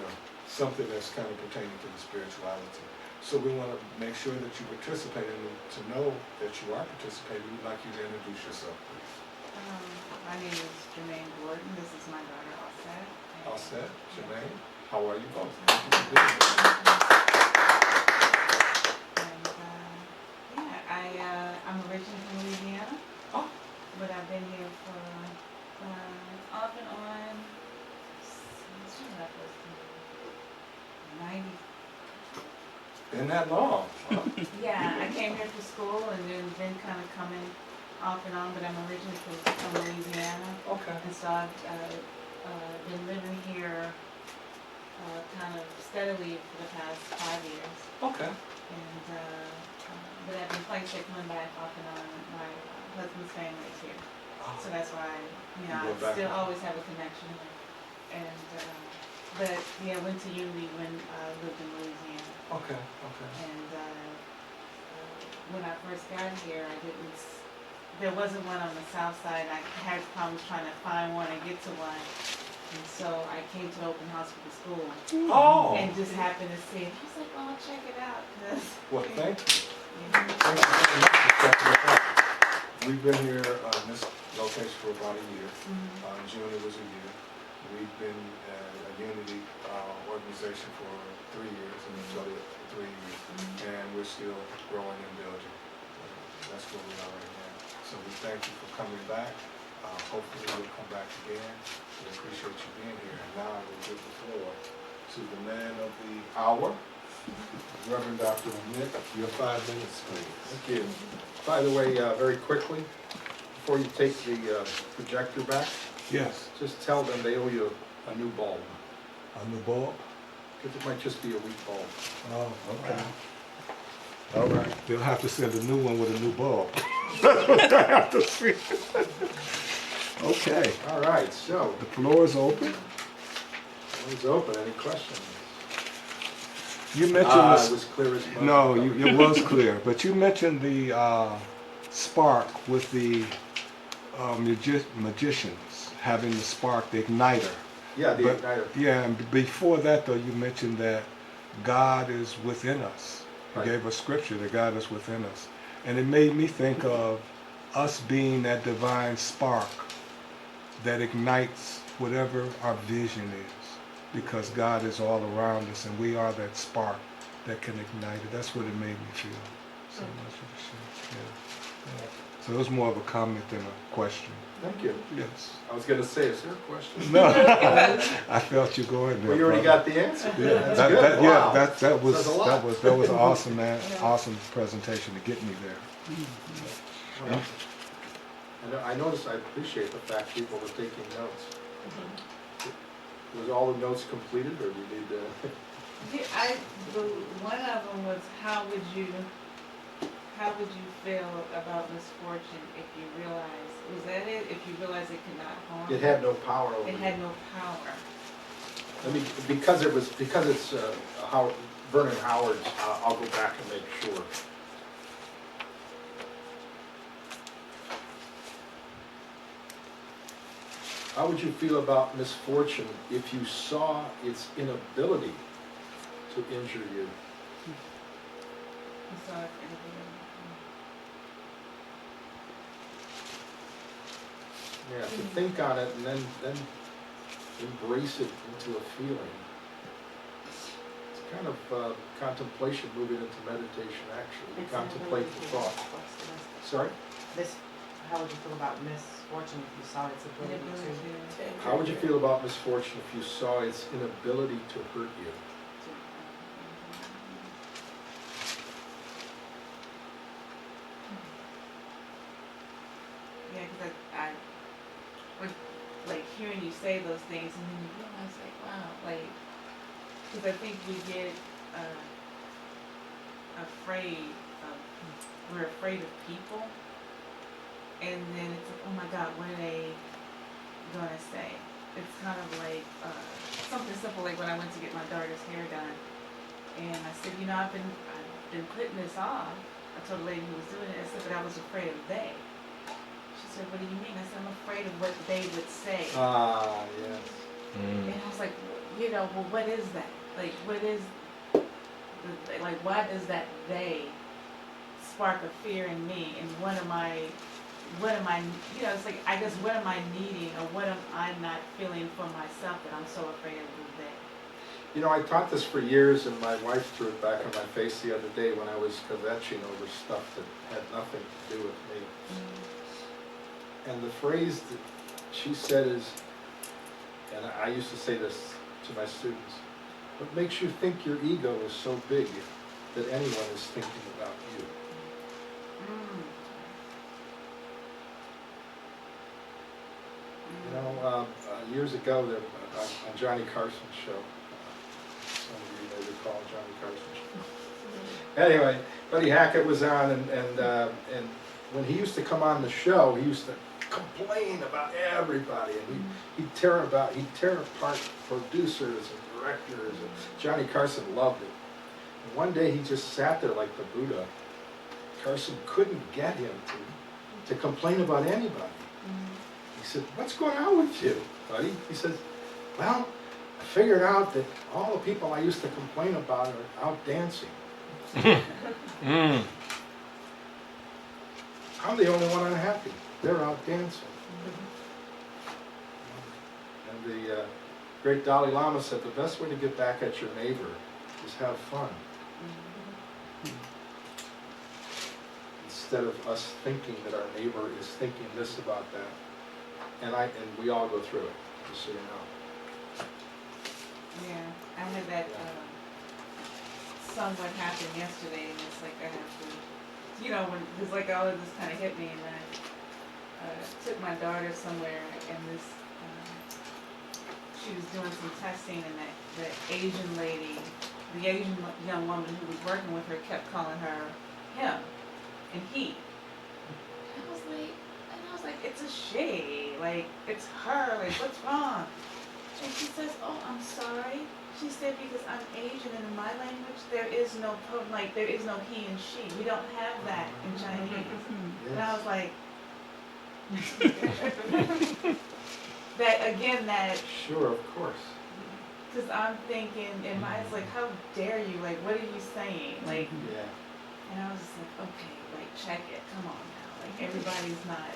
something that's kind of pertaining to the spirituality. So we want to make sure that you participate, and to know that you are participating, we'd like you to introduce yourself, please. My name is Jermaine Gordon. This is my daughter, Offset. All set, Jermaine? How are you both? Thank you for being here. And I'm originally from Louisiana, Oh. but I've been here for off and on since 90. Been that long? Huh? Yeah, I came here for school and then been kind of coming off and on, but I'm originally from Louisiana. Okay. And so I've been living here kind of steadily for the past 5 years. Okay. And but I've been like I said, coming back off and on. My husband's family is here, so that's why You I go back still home. always have a connection. And but yeah, I went to Unity when I lived in Louisiana. Okay, okay. And when I first got here, there wasn't one on the south side. I had problems trying to find one and get to one. And so I came to the open house for the school Oh. and just happened to see it. I was like, well, I'll check it out. Well, thank you. Yeah. Thank you very much for checking it out. We've been here in this location for about a year. June it was a year. We've been a Unity organization for 3 years, and affiliate for 3 years, and we're still growing and building. That's where we are right now. So we thank you for coming back. Hopefully you'll come back again. We appreciate you being here. And now I will give the floor to the man of the hour, Reverend Dr. Nick. Your 5 minutes, please. Thank you. By the way, very quickly, before you take the projector back, Yes. just tell them they owe you a new bulb. On the bulb? Because it might just be a weak bulb. Oh, okay. All right. They'll have to send a new one with a new bulb. Okay, All right, so, the floor is open. it's open. Any questions? You mentioned It the, was clear as mud. no, it was clear, but you mentioned the spark with the magicians having the spark, the igniter. Yeah, the But- igniter. Yeah, and before that though, you mentioned that God is within us. You Right. gave us scripture that God is within us. And it made me think of us being that divine spark that ignites whatever our vision is. Because God is all around us and we are that spark that can ignite it. That's what it made me feel. So much for the share. Yeah. Yeah. So it was more of a comment than a question. Thank you. Yes. I was going to say, is there a question? No, I felt you going there. Well, you already brother. got the answer. Yeah, That's that, good. that, Wow. yeah, that was Says a lot. that was an awesome, man, awesome presentation to get me there. Well, I noticed, I appreciate the fact people were taking notes. Was all the notes completed, or do you need to? One of them was how would you feel about misfortune if you realize, was that it? If you realize it could not harm? It had no power over It you. had no power. I mean, because it's Vernon Howard's, I'll go back and make sure. How would you feel about misfortune if you saw its inability to injure you? So if anything- Yeah, to think on it and then embrace it into a feeling. It's kind of contemplation moving into meditation, actually. You contemplate the thought. Sorry? How would you feel about misfortune if you saw its ability Inability to? to- How would you feel about misfortune if you saw its inability to hurt you? Yeah, because I was like hearing you say those things, and then you realize like, wow, like, because I think we get we're afraid of people, and then it's like, oh my God, what are they gonna say? It's kind of like something simple, like when I went to get my daughter's hair done, and I said, you know, I've been putting this off. I told the lady who was doing it, I said, but I was afraid of they. She said, what do you mean? I said, I'm afraid of what they would say. Ah, yes. And I was like, you know, well, what is that? Like, what is, like, why does that they spark a fear in me? And what am I, you know, it's like, I guess, what am I needing, or what am I not feeling for myself that I'm so afraid of the they? You know, I taught this for years, and my wife threw it back in my face the other day when I was kvetching over stuff that had nothing to do with me. And the phrase that she said is, and I used to say this to my students, what makes you think your ego is so big that anyone is thinking about you? You know, years ago, on Johnny Carson's show, some of you may recall Johnny Carson's show. Anyway, Buddy Hackett was on, and when he used to come on the show, he used to complain about everybody, and he'd tear apart producers and directors, and Johnny Carson loved it. And one day he just sat there like the Buddha. Carson couldn't get him to complain about anybody. He said, "What's going on with you, buddy?" He says, "Well, I figured out that all the people I used to complain about are out dancing. I'm the only one unhappy. They're out dancing." And the great Dalai Lama said, the best way to get back at your neighbor is have fun. Instead of us thinking that our neighbor is thinking this about that. And we all go through it, just so you know. Yeah, I had that somewhat happened yesterday, and it's like I have to, you know, when it's like all of this kind of hit me, and I took my daughter somewhere, and this she was doing some testing, and that Asian lady, the Asian young woman who was working with her, kept calling her him and he. And I was like, it's a she, like it's her, like what's wrong? And she says, "Oh, I'm sorry." She said, "Because I'm Asian, and in my language there is no there is no he and she. We don't have that in Chinese." And I was like, that again, that. Sure, of course. Because I'm thinking in my, it's like, how dare you? Like, what are you saying? Like, Yeah. and I was just like, okay, like check it. Come on now. Like everybody's not.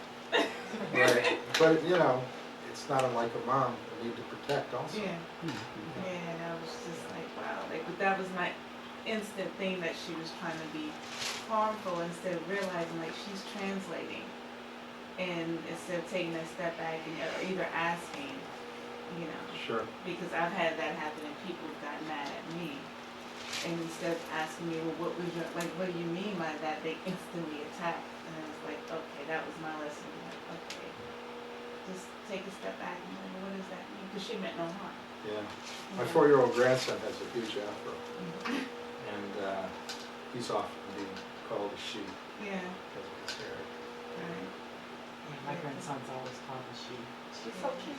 Right. But you know, it's not unlike a mom who need to protect also. Yeah. Yeah, and I was just like, wow. Like, but that was my instant thing, that she was trying to be harmful instead of realizing like she's translating, and instead of taking a step back and either asking, you know. Sure. Because I've had that happen and people have gotten mad at me, and instead of asking me, well, what was your, like, what do you mean by that, they instantly attack. And I was like, okay, that was my lesson. Like, okay, just take a step back and like, what does that mean? Because she meant no harm. Yeah. My 4-year-old grandson has a huge afro, and he's often being called a she Yeah, because of his hair. right. Yeah, my grandson's always called a she. She's so cute.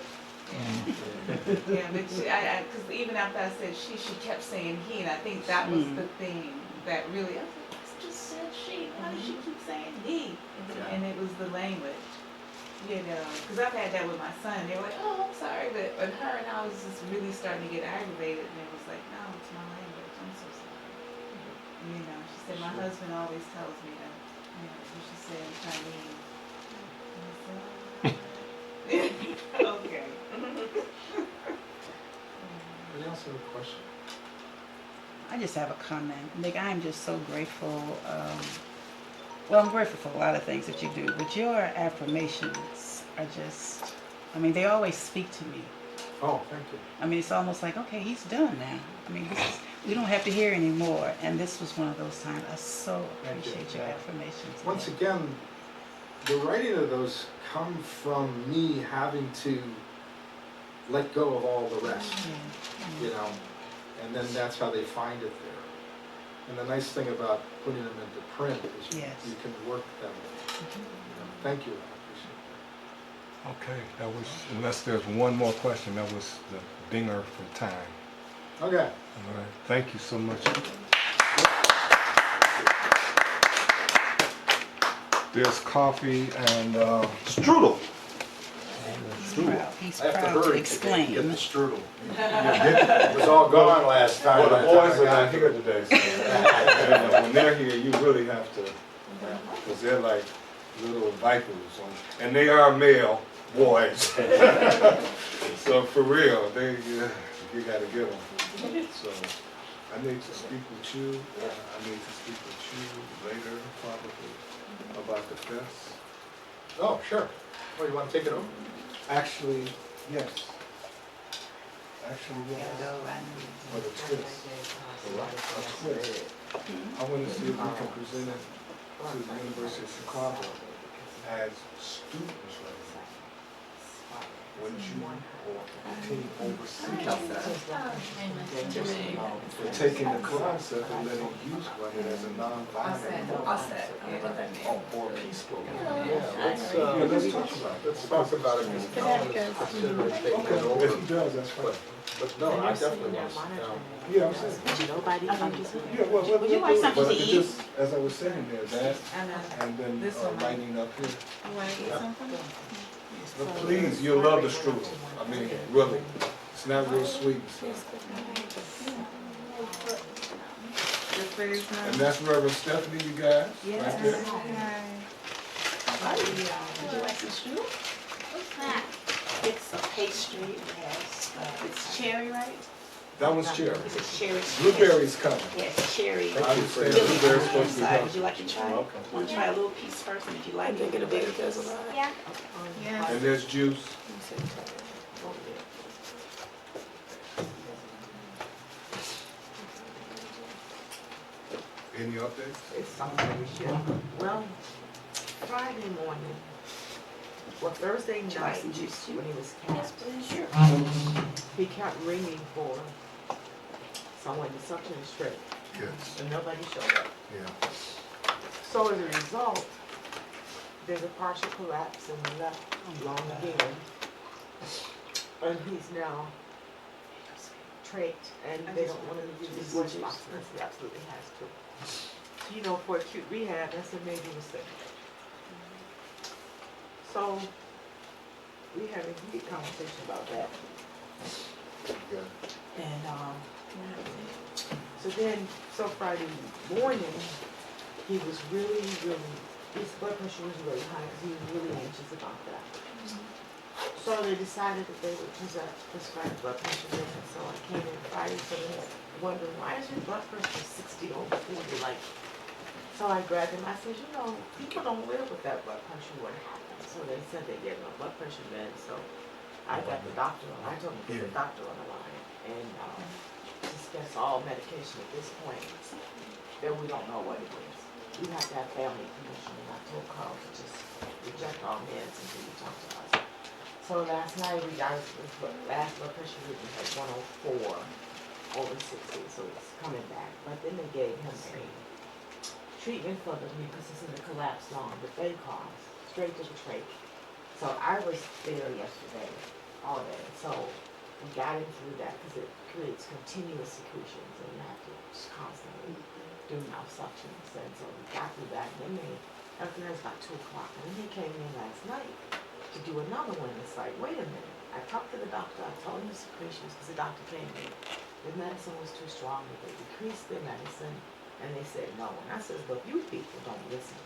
Yeah, but because even after I said she kept saying he, and I think that was the thing that really, I was like, I just said she, why does she keep saying he? Yeah. And it was the language, you know, because I've had that with my son. They were like, oh, I'm sorry, but her and I was just really starting to get aggravated, and it was like, no, it's my language, I'm so sorry. You know, she said, my husband always tells me that, you know, you should say in Chinese. And I said, okay. Anybody else have a question? I just have a comment. Nick, I'm just so grateful. Well, I'm grateful for a lot of things that you do, but your affirmations are just, I mean, they always speak to me. Oh, thank you. I mean, it's almost like, okay, he's done now. I mean, we don't have to hear anymore. And this was one of those times. I so Thank you. appreciate your Yeah. affirmations. Once again, the writing of those come from me having to let go of all the rest, Yeah. you know, and then that's how they find it there. And the nice thing about putting them into print is Yes. you can work them. You know. Thank you. I appreciate Okay, that was, unless there's one more question, that was the dinger for time. that. Okay. All right, thank you so much. There's coffee and Strudel. He's I have to proud to hurry explain. today, get the strudel. It was all gone last time. Well, by the the time boys I are got not here today, so when they're here, you really have to, because they're like little vipers, and they are male boys. So for real, you gotta get them. So I need to speak with you, I need to speak with you later probably about the fest. Oh, sure. Oh, you want to take it over? Actually, yes. Actually, yes. For the twist. A twist. I want to see if we can present it to the University of Chicago as students right now. When you or a team overseas, they're taking the concept and letting you run it as a non-violent or peace program. Yeah, let's talk about it. Let's talk about it, because Colin is considering taking it If over. he does, that's fine. But no, I definitely want to sit down. Yeah, I'm saying. Nobody comes here. Yeah, well, Would you like something but to it eat? just, as I was saying there, that, And and then this one, right? lighting up here. You wanna get something? But please, you'll love the strudel. I mean, really. It's not real sweet. So. The food's not. And that's Reverend Stephanie, you guys, Yes. right there. Would you like some strudel? It's a pastry, it has, it's cherry, right? That one's cherry. It's a cherry. Blueberry's coming. Yes, cherry. I understand Really blueberry's supposed to be inside. coming. Would you like to try it? Want to try a little piece first, and if you like it, get a bigger piece. Yeah. Yeah. And there's juice. Any updates? It's something we should. Well, Friday morning, well, Thursday night, when he was capped, he kept ringing for someone to set him straight, Yes. and nobody showed up. Yeah. So as a result, there's a partial collapse in the left lung again. And he's now trached, and they don't want him to do this much oxygen, he absolutely has to. So, you know, for acute rehab, that's a major mistake. So, we had a heated conversation about that. Yeah. And, so Friday morning, he was really, his blood pressure was really high, he was really anxious about that. So they decided that they would prescribe blood pressure medicine, so I came in Friday, so they was wondering, why is your blood pressure 60 over 40, like, so I grabbed him, I said, you know, people don't live with that blood pressure, what happens? So they said they gave him a blood pressure med, so I got the doctor on, I told him to get the doctor on the line, and, discuss all medication at this point, that we don't know what it is. We have to have family permission, and I told Carl to just reject all meds until you talk to us. So last night, we got his last blood pressure reading was like 104 over 60, so it's coming back. But then they gave him a treatment for the mucus in the collapsed lung that they caused, straight to the trach. So I was there yesterday, all day, so we got him through that because it creates continuous secretions and you have to just constantly do mouth suctions. And so we got through that, and then after that, it's about 2 o'clock, and then he came in last night to do another one. It's like, wait a minute. I talked to the doctor, I told him the secretions, because the doctor came in. The medicine was too strong, but they decreased their medicine, and they said no. And I said, look, you people don't listen.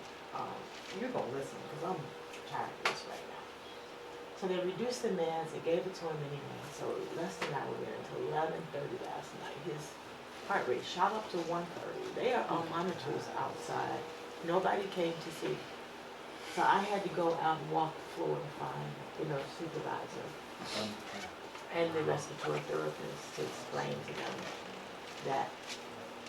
You're going to listen, because I'm tired of this right now. So they reduced the meds, they gave it to him anyway, so less than I were there until 11:30 last night. His heart rate shot up to 130. They are on monitors outside. Nobody came to see. So I had to go out and walk the floor to find the nurse supervisor and the respiratory therapist to explain to them that,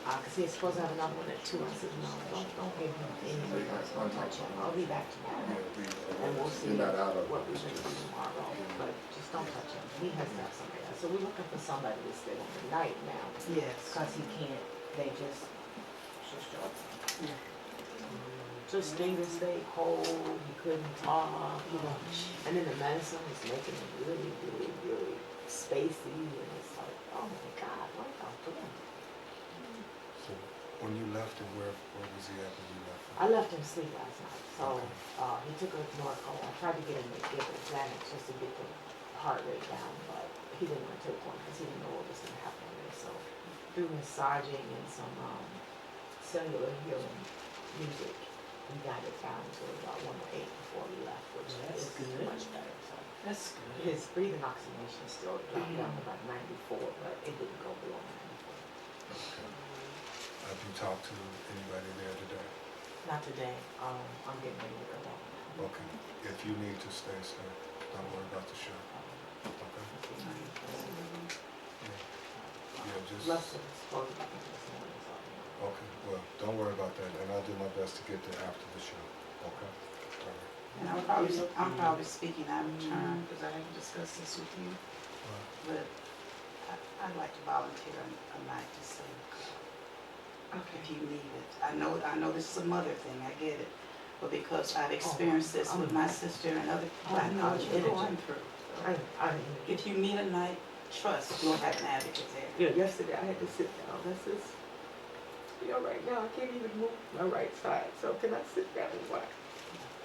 because he's supposed to have another one at 2. I said, no, don't give him any reverse, don't touch him. I'll be back tomorrow. And we'll see what we're going to do tomorrow. But just don't touch him. He has to have somebody else. So we're looking for somebody to stay on the night now. Yes. Because he can't, they just drug him. Just fingers stayed cold, he couldn't talk, and then the medicine was making him really spacey, and it's like, oh my God, what am I doing? When you left him, where was he at when you left him? I left him asleep last night, so, he took a Norco. I tried to get him to give it Xanax just to get the heart rate down, but he didn't want to take one because he didn't know what was gonna happen to me, so through massaging and some, cellular healing music, we got it down to about 108 before we left, which That's is good. much better, so. That's good. His breathing oxygenation still dropped down to about 94, but it didn't go below 94. Okay. Have you talked to anybody there today? Not today, I'm getting ready to go home now. Okay. If you need to stay, don't worry about the show. Okay? Yeah, just, Less than supposed to be this morning, so. okay, well, don't worry about that, and I'll do my best to get there after the show, okay? All right. And I'm probably speaking out of turn because I haven't discussed this with you, but I'd like to volunteer a night to sing. If you need it. I know this is a mother thing, I get it, but because I've experienced this with my sister and other, I know what you're going through. If you need a night, trust, you'll have an advocate there. Yeah, yesterday I had to sit down, right now I can't even move my right side, so can I sit down and watch?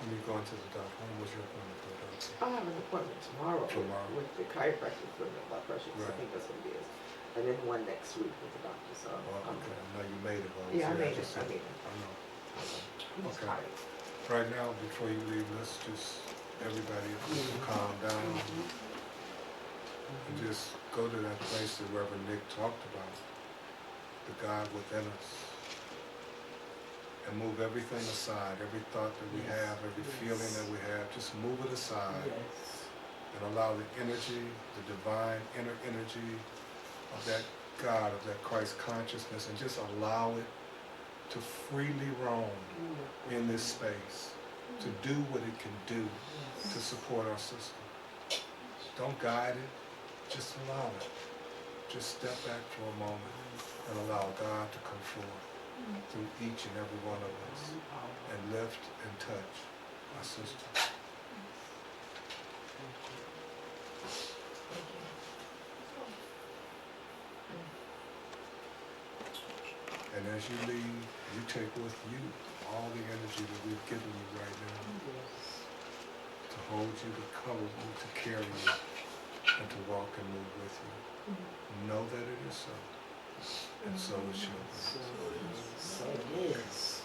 When you going to the doctor, when was your appointment for the doctor? I have an appointment tomorrow. Tomorrow. With the chiropractor for the blood pressure, 'cause I Right. think that's what it is. And then one next week with the doctor, so. Oh, okay, I know you made it, but Yeah, I made it, just I said- made it. I know. I'm just Okay. tired. Right now, before you leave, let's just, everybody calm down and just go to that place that Reverend Nick talked about, the God within us, and move everything aside, every thought that we have, every feeling that we have, just move it aside and allow the energy, the divine inner energy of that God, of that Christ consciousness, and just allow it to freely roam in this space, to do what it can do to support our system. Don't guide it, just allow it. Just step back for a moment and allow God to come forth through each and every one of us and lift and touch our sister. And as you leave, you take with you all the energy that we've given you right now to hold you, to cover you, to carry you, and to walk and move with you. Know that it is so, and so it shall be. So it is.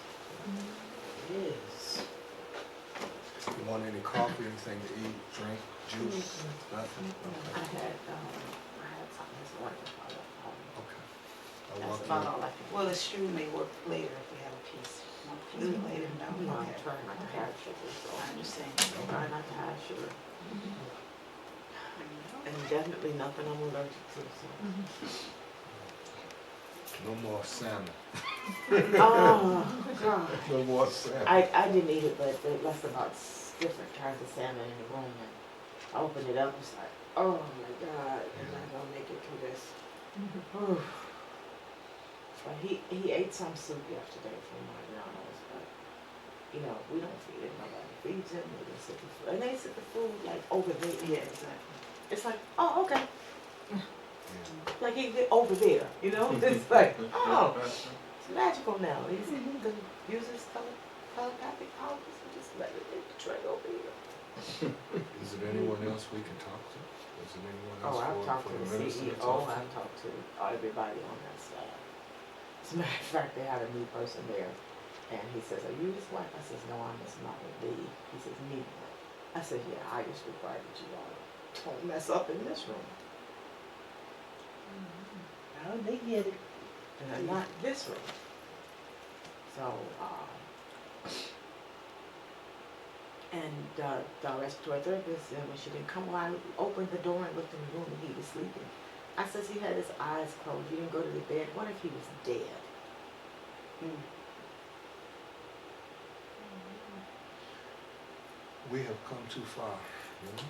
It is. You want any coffee, anything to eat, drink, juice, nothing? I Okay. had something this morning before I left home. Okay. I'll That's walk about you. all I can do. Well, the shoe may work later if we have a piece. No piece later, no, I'm okay. trying not to have sugar, so. I understand. I'm trying not to have sugar. And definitely nothing I'm allergic to, so. No more salmon. Oh, God. No more salmon. I didn't eat it, but they left about different kinds of salmon in the room, and I opened it up, it's like, oh my God, I'm not gonna make it through this. Oof. But he ate some soup yesterday from McDonald's, but, you know, we don't feed it, nobody feeds him, we just sit the food, and they sit the food like over there. Yeah, exactly. It's like, oh, okay, Yeah. like he's over there, you know, it's like, oh, it's magical now, he's gonna use his telepathic powers and just let it try over here. Is it anyone else we can talk to? Is it anyone else Oh, I've talked for to the minister to CEO, talk to? I've talked to everybody on that staff. As a matter of fact, they had a new person there, and he says, are you his wife? I says, no, I'm his mother, Lee. He says, me. I said, yeah, I just require that you all don't mess up in this room. Oh, they get it. And not this room. So, and the respiratory therapist, when she didn't come, well, I opened the door and looked in the room and he was sleeping. I says he had his eyes closed, he didn't go to the bed, what if he was dead? We have come too far. You know?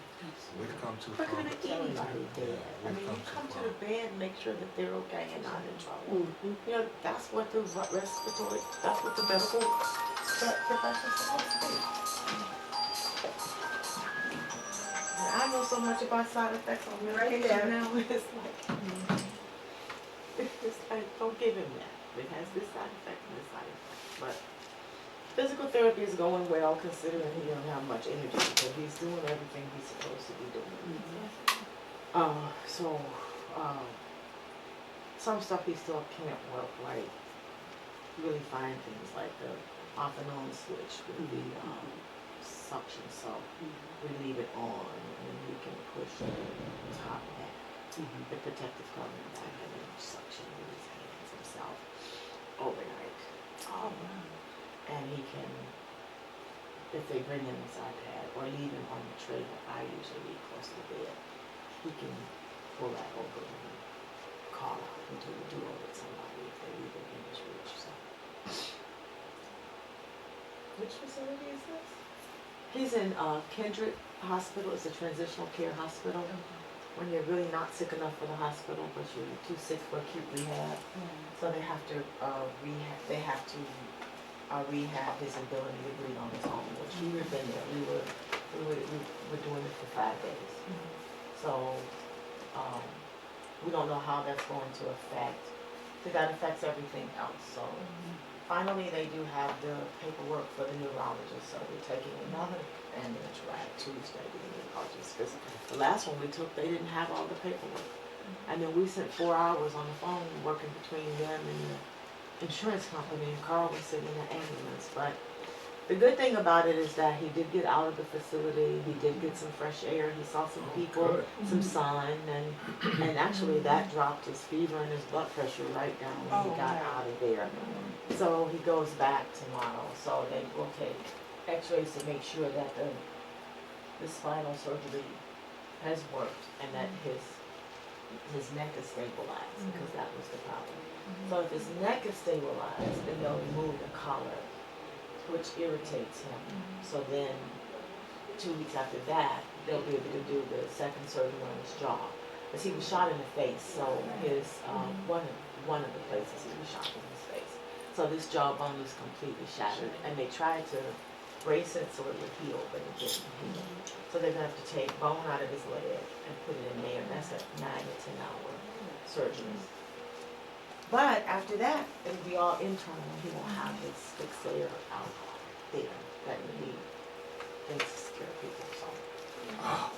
We've come too But far. could anybody dead? I mean, you come to the bed and make sure that they're okay and not in trouble. You know, that's what the respiratory, that's what the medical profession is supposed to do. And I know so much about side effects on medication now, it's like, don't give him that. It has this side effect and this side effect. But physical therapy is going well considering he don't have much energy, but he's doing everything he's supposed to be doing. Some stuff he still can't work right. Really fine things like the off and on switch with the suction. So we leave it on and then we can push the top back, the protective covering back, and then suction with his hands himself overnight. And he can, if they bring in his iPad or leave him on the tray that I usually leave close to the bed, he can pull that over and call out into the duo with somebody if they leave it in his reach. So. Which facility is this? He's in Kendrick Hospital. It's a transitional care hospital. When you're really not sick enough for the hospital, but you're too sick for acute rehab, so they have to rehab. They have to rehab his ability to breathe on his own. Which we were been there. We were doing it for 5 days. So we don't know how that's going to affect. So that affects everything else. So finally, they do have the paperwork for the neurologist. So we're taking another ambulance ride Tuesday to the neurologist. Because the last one we took, they didn't have all the paperwork. And then we spent 4 hours on the phone working between them and the insurance company. And Carl was sitting in the ambulance. But the good thing about it is that he did get out of the facility. He did get some fresh air. He saw some people, some sun, and actually that dropped his fever and his blood pressure right down when he got out of there. So he goes back tomorrow. So they will take X-rays to make sure that the spinal surgery has worked and that his neck is stabilized because that was the problem. So if his neck is stabilized, then they'll remove the collar, which irritates him. So then 2 weeks after that, they'll be able to do the second surgery on his jaw. Because he was shot in the face, so his one of the places he was shot in his face. So this jawbone is completely shattered, and they tried to brace it so it would heal, but it didn't heal. So they're gonna have to take bone out of his leg and put it in there, and that's a 9 to 10 hour surgery. But after that, it'll be all internal. He won't have this fixed layer out there that he thinks scare people. So. Oh,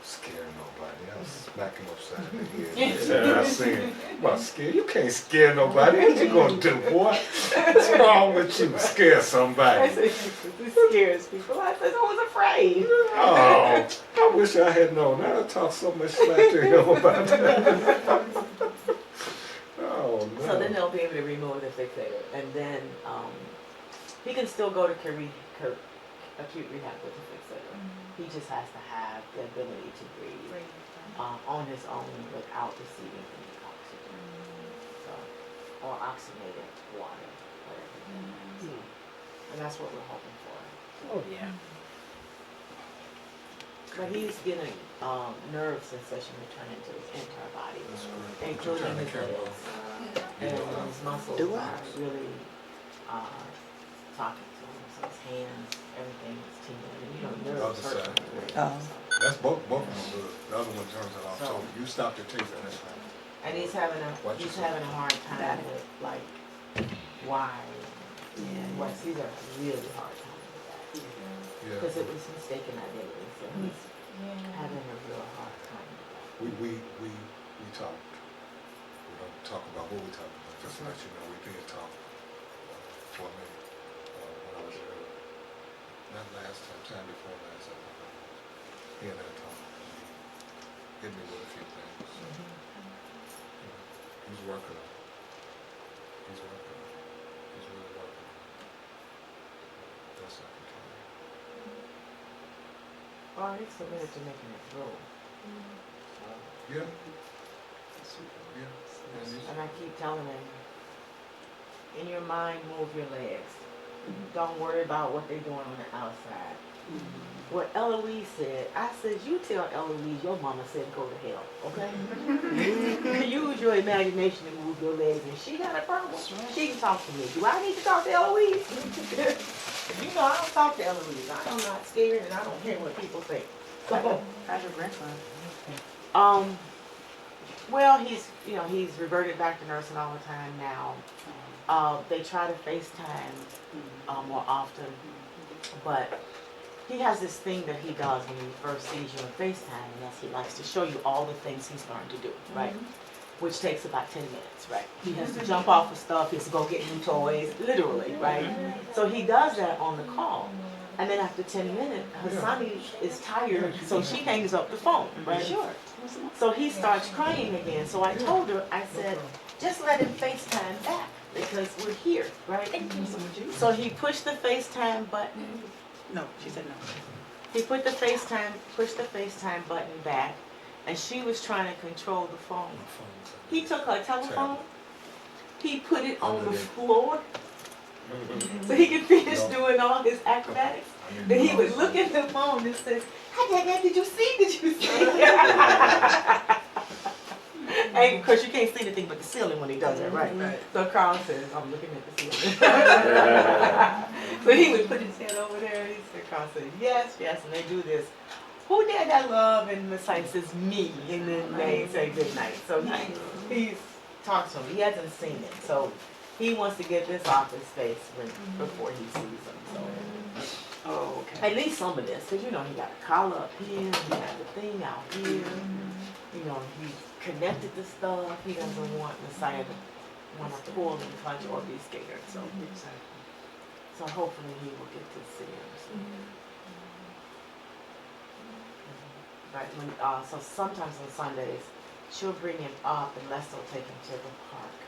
scare nobody. I was smacking upside the head. I said, well, scare? You can't scare nobody. What you gonna do, boy? What's wrong with you? Scare somebody. I said, this scares people. I said, I was afraid. Oh, I wish I had known. I'd talk so much smack to him about that. Oh, no. So then they'll be able to remove it if they fix it. And then he can still go to acute rehab with the fixator. He just has to have the ability to breathe on his own without receiving any oxygen. So, or oxygenated water, whatever that is. And that's what we're hoping for. Oh, yeah. But he's getting nerve sensation returning to his entire body, That's great. including his legs. And his muscles are really talking to him. So his hands, everything is tingling. And you know, nerves Other hurt side. him. That's both of them good. The other one turns it off. So you stop the tape and that's fine. And he's having Watch a yourself. hard time with like why and West. He's a really hard time with that Yeah. because it was mistaken identity. So he's having a real hard time with that. We talked. We don't talk about what we talked about. Just to let you know, we did talk for a minute when I was there. Not last time, time before last. He and I talked. He hit me with a few things. So, he's working on it. He's working on it. He's really working on it. That's all I can tell you. Well, he's committed to making it through. Yeah. Yeah. And I keep telling him, in your mind, move your legs. Don't worry about what they're doing on the outside. What Eloise said, I said, you tell Eloise your mama said go to hell, okay? Use your imagination to move your legs, and she got a problem. She can talk to me. Do I need to talk to Eloise? You know, I don't talk to Eloise. I'm not scared, and I don't care what people think. So, How's your grandson? Well, he's reverted back to nursing all the time now. They try to FaceTime more often, but he has this thing that he does when he first sees you on FaceTime, and that's he likes to show you all the things he's learned to do, right? Which takes about 10 minutes, right? He has to jump off of stuff, he has to go get new toys, literally, right? So he does that on the call. And then after 10 minutes, Hassani is tired, so she hangs up the phone, right? Sure. So he starts crying again. So I told her, I said, just let him FaceTime back because we're here, right? So he pushed the FaceTime button. No, she said no. He pushed the FaceTime button back, and she was trying to control the phone. He took her telephone, he put it on the floor, so he could finish doing all his acrobatics. Then he would look at the phone and say, "Hi, Dad, did you see? Did you see?" And of course, you can't see anything but the ceiling when he does that, right? So Carl says, "I'm looking at the ceiling." So he would put his head over there, and Carl said, "Yes, yes," and they do this. Who did I love? And the sign says me, and then they say good night. So he talks to him. He hasn't seen it, so he wants to get this off his face before he sees him. So. Oh, okay. At least some of this, because you know he got a collar up here, he got the thing out here. You know, he's connected to stuff. He doesn't want Messiah to want to pull and punch or be scared. So hopefully he will get to see him soon. Right, so sometimes on Sundays, she'll bring him up and Les will take him to the park.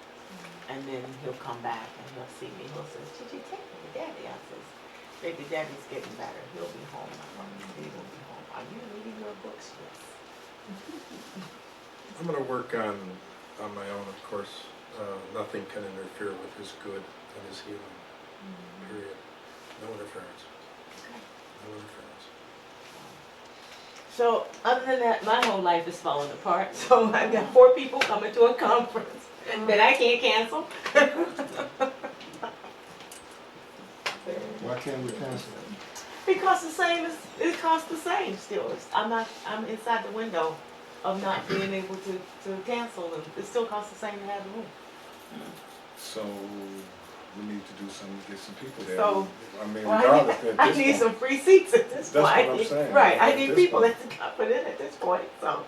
And then he'll come back and he'll see me. He'll say, "Did you take me to Daddy?" I says, "Baby, Daddy's getting better. He'll be home. I promise. He will be home. Are you reading your books?" Yes. I'm gonna work on my own, of course. Nothing can interfere with his good and his healing, period. No interference. No interference. So other than that, my whole life is falling apart. So I've got 4 people coming to a conference that I can't cancel. Why can't we cancel it? Because it costs the same still. I'm inside the window of not being able to cancel, and it still costs the same to have the room. So we need to do something to get some people there. So, I mean, well, regardless at I this need point. some free seats at this That's point. what I'm saying. Right, I At need this people point. that's confident at this point, so.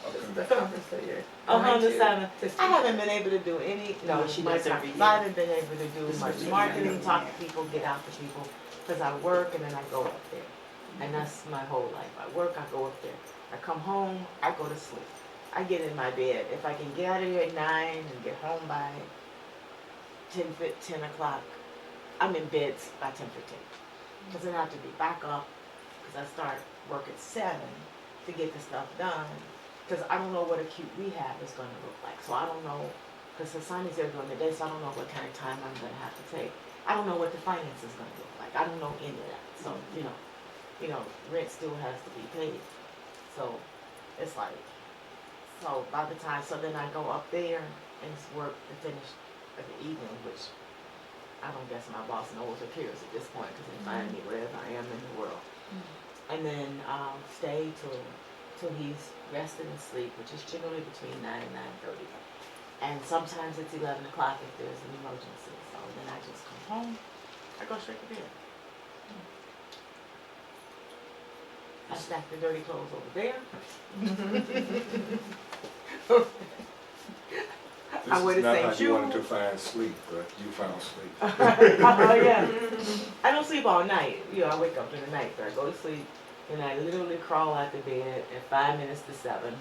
Okay. The conference that you're On going the to 7th. this I week. haven't been able to do any, no, She my does every time. year. I haven't been able to do This much was the marketing, year. talk to people, get out to people, because I work and then I go up there. And that's my whole life. I work, I go up there. I come home, I go to sleep. I get in my bed. If I can get out of here at 9 and get home by 10 o'clock, I'm in bed by 10:15. Because then I have to be back up, because I start work at 7 to get the stuff done. Because I don't know what acute rehab is going to look like. So I don't know, because Hassani's there during the day, so I don't know what kind of time I'm going to have to take. I don't know what the finance is going to look like. I don't know any of that. So, you know, rent still has to be paid. So it's like, so by the time, so then I go up there and work to finish at the evening, which I don't guess my boss knows or cares at this point, because they find me wherever I am in the world. And then stay till he's rested and sleep, which is generally between 9 and 9:30. And sometimes it's 11 o'clock if there's an emergency. So then I just come home, I go straight to bed. I stack the dirty clothes over there. This I wear is the not same how you wanted to shoes. find sleep, but you found sleep. Yeah. I don't sleep all night. You know, I wake up in the night, but I go to sleep and I literally crawl out the bed at 5 minutes to 7,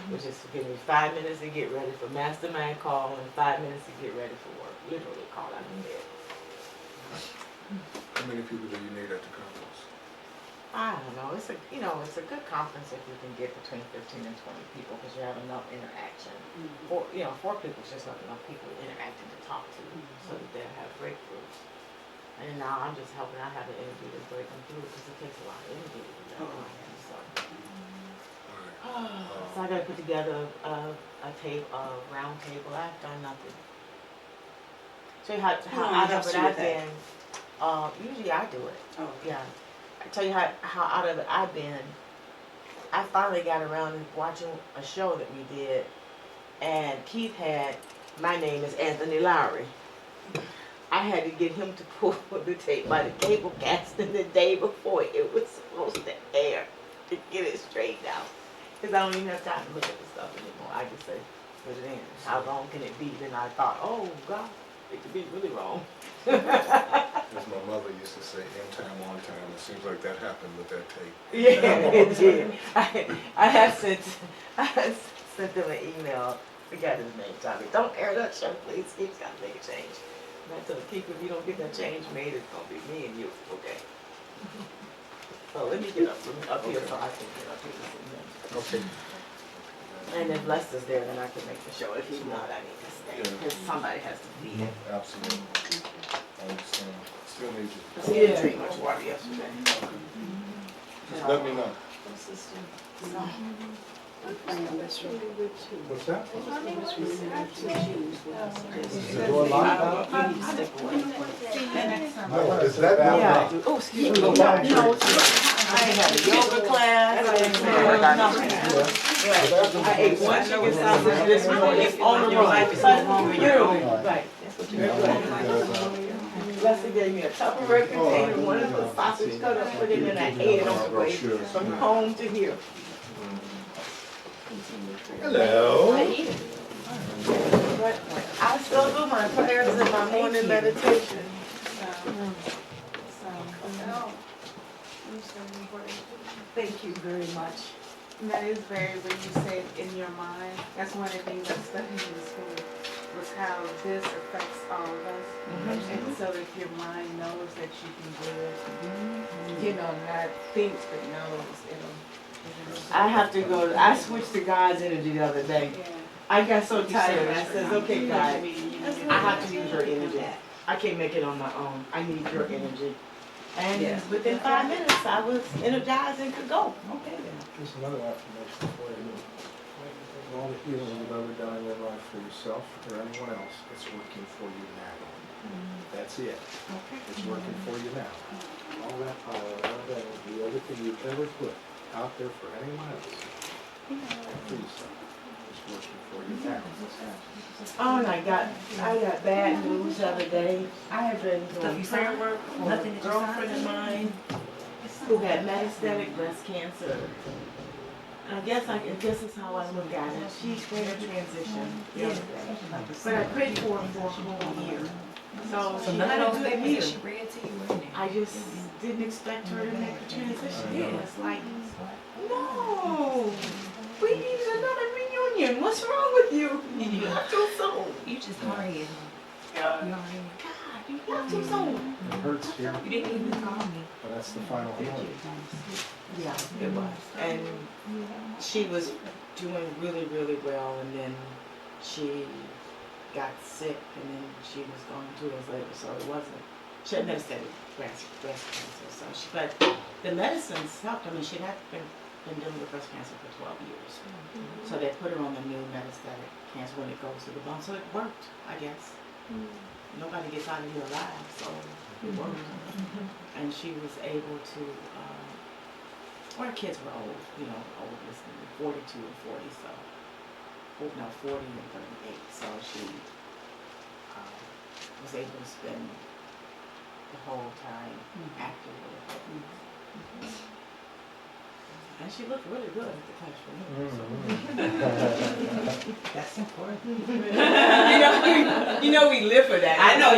which is giving me 5 minutes to get ready for mastermind call and 5 minutes to get ready for work. Literally crawl out of bed. How many people do you need at the conference? I don't know. It's a good conference if you can get between 15 and 20 people because you have enough interaction. 4 people is just not enough people interacting to talk to, so that they'll have breakthroughs. And now I'm just helping. I have an interview to break them through because it takes a lot of energy to do that. So I got to put together a round table. I've done nothing. Show you how out of it I've been. Usually I do it. Oh, Yeah. I tell you how out of it I've been. I finally got around to watching a show that we did and Keith had, my name is Anthony Lowry. I had to get him to pull the tape by the cable casting the day before it was supposed to air to get it straightened out. Because I don't even have time to look at the stuff anymore. I just say, put it in. How long can it be? Then I thought, oh God, it could be really wrong. As my mother used to say, in time, on time. It seems like that happened with that tape. Yeah, it did. I have sent them an email. Forgot his name, Tommy. Don't air that show, please. He's got to make a change. And I told Keith, if you don't get that change made, it's gonna be me and you. Okay. So let me get up here so I can get up here to see him. Okay. And if Lester's there, then I can make the show. If he's not, I need to stay because somebody has to feed him. Absolutely. I understand. Still need you. Because he didn't drink much water yesterday. Just let me know. What's that? Is the door locked out? No, is that Yeah, now? I do. Oh, excuse me. No, I ain't had a yoga class. I didn't have nothing. Right. I ate one chicken sausage this morning on the road. Right. That's what you're doing. Lester gave me a Tupperware container, one of the sausage cut up, put it in, and I ate it on the way from home to here. Hello. I still do my prayers and my morning meditation. Thank you very much. And that is very, when you say in your mind, that's one of the things I studied in school, was how this affects all of us. And so if your mind knows that you can do it, you know, not thinks but knows, it'll. I have to go, I switched to God's energy the other day. Yeah. I got so tired, I said, okay, God, I have to use your energy. I can't make it on my own. I need your energy. And within 5 minutes, I was energized and could go. Okay then. Here's another affirmation for you. All the healing you've ever done in your life for yourself or anyone else, it's working for you now. That's it. It's working for you now. All that power, all that energy, everything you've ever put out there for anyone else, for yourself, it's working for you now. Oh, and I got bad news the other day. I have been doing prayer work for a girlfriend of mine who had metastatic breast cancer. I guess this is how I look at it. She's in a transition the other day. But I prayed for her for a whole year. So she had a good year. I just didn't expect her to make the transition. It was like, no, we need another reunion. What's wrong with you? You left too soon. You just hurrying. God, you left too soon. It hurts here, You didn't even call me. but that's the final healing. Yeah, it was. And she was doing really, really well, and then she got sick, and then she was gone 2 days later, so it wasn't, she had metastatic breast cancer, so she, but the medicines helped. I mean, she had been dealing with breast cancer for 12 years. So they put her on the new metastatic cancer when it goes to the bone, so it worked, I guess. Nobody gets out of here alive, so it worked. And she was able to, our kids were old, old, 42 and 40, so, no, 40 and 38, so she was able to spend the whole time active with her. And she looked really good at the touch for me. That's important. We live for that. I know,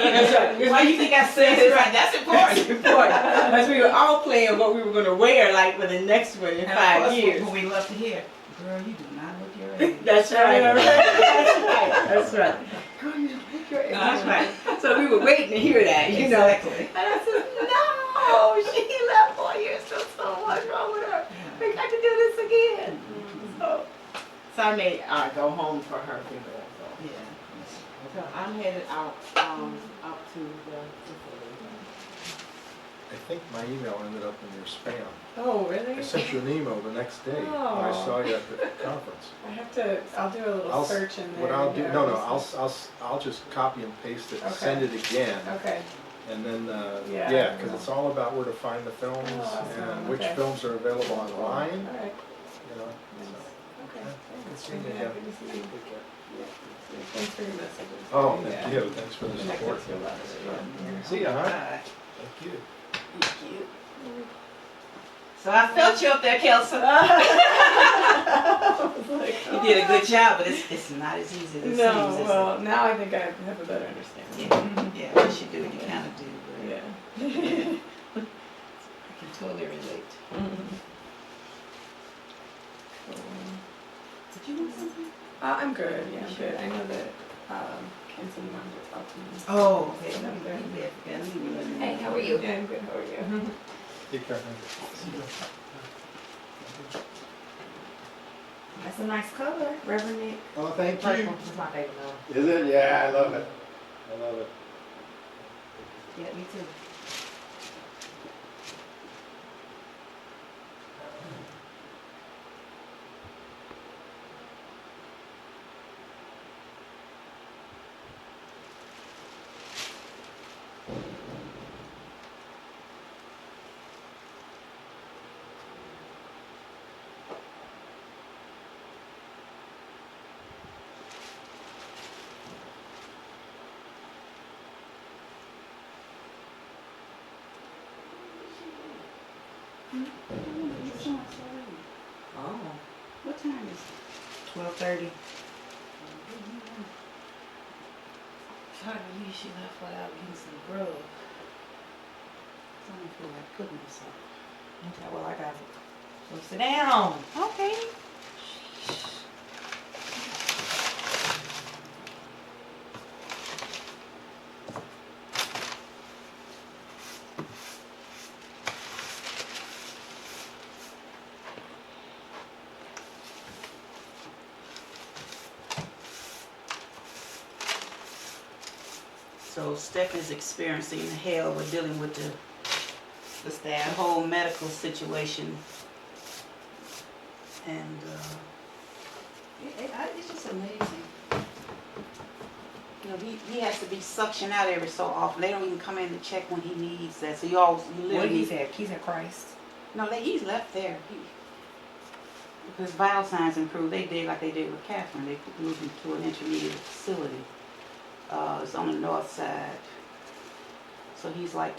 why you think I said it right? That's important. That's important. Because we were all playing what we were going to wear, like, for the next one in 5 years. What we love to hear. Girl, you do not look your age. That's right. That's right. Girl, you don't look your age. That's right. So we were waiting to hear that, Exactly. And I said, no, she left 4 years ago, so what's wrong with her? We got to do this again. So I made go home for her funeral. So I'm headed out to the facility. I think my email ended up in your spam. Oh, really? I sent you an email the next day when I saw you at the conference. I'll do a little search in there. What I'll do, I'll just copy and paste it, and send it again. Okay. And then, Yeah. because it's all about where to find the films awesome. and which Okay. films are available online, All right. you know. Okay. Good Thanks. seeing you Very again. happy to see you. Take care. Thanks for your messages. Oh, Yeah. thank you, thanks for the Connected support. to a lot of it. See ya, huh? God. Thank you. Thank you. So I felt you up there, Kelsey. You did a good job, but it's not as easy as it seems. No, is it? well, now I think I have a better understanding. Yeah, once you do it, you kind of do. But Yeah. I can totally relate. Did you want something? I'm good, yeah, I'm good. I know that, Kenton wanted to talk to me. Oh, okay. Hey, how are you? Yeah, I'm good, how are you? Take care. That's a nice color, Reverend Nick. Oh, thank Purple is my favorite color. Is it? Yeah, I love it. I love it. Yeah, me too. Oh, what time is it? 12:30. Hard to believe she left without getting some grub. I don't feel like cooking myself. Okay, well I got it. So sit down. Okay. So Steph is experiencing hell with dealing with the whole medical situation. And it's just amazing. You know, he has to be suctioned out every so often. They don't even come in to check when he needs that. So you What literally. he's at? He's at Christ. No, he's left there. Because vital signs improved. They did like they did with Catherine. They moved him to an intermediate facility. It's on the north side. So he's like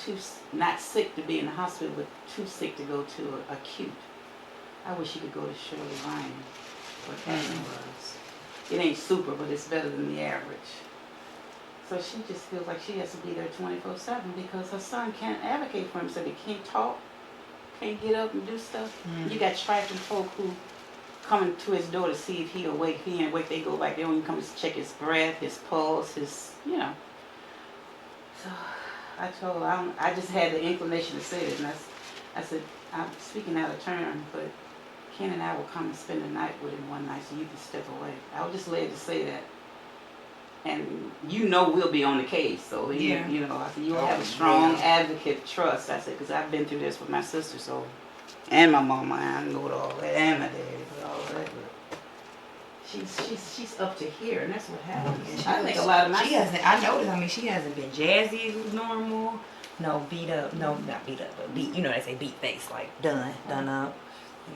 not sick to be in the hospital, but too sick to go to acute. I wish he could go to Shirley Ryan, what Catherine was. It ain't super, but it's better than the average. So she just feels like she has to be there 24/7 because her son can't advocate for himself. He can't talk, can't get up and do stuff. You got trifling folk who coming to his door to see if he awake. If he ain't awake, they go back. They don't even come to check his breath, his pulse, his, you know. So I told her, I just had the inclination to say this, and I said, I'm speaking out of turn, but Ken and I will come and spend the night with him one night so you can step away. I was just led to say that. And you know we'll be on the case, so you know, I said, you'll have a strong advocate trust. I said, because I've been through this with my sister, so, and my mama, I know it all that, and my daddy, all that. But she's up to here, and that's what happens. I think a lot of my She hasn't. I noticed. I mean, she hasn't been jazzy as normal. No beat up. No, not beat up, but beat. You know, they say beat face, like done up.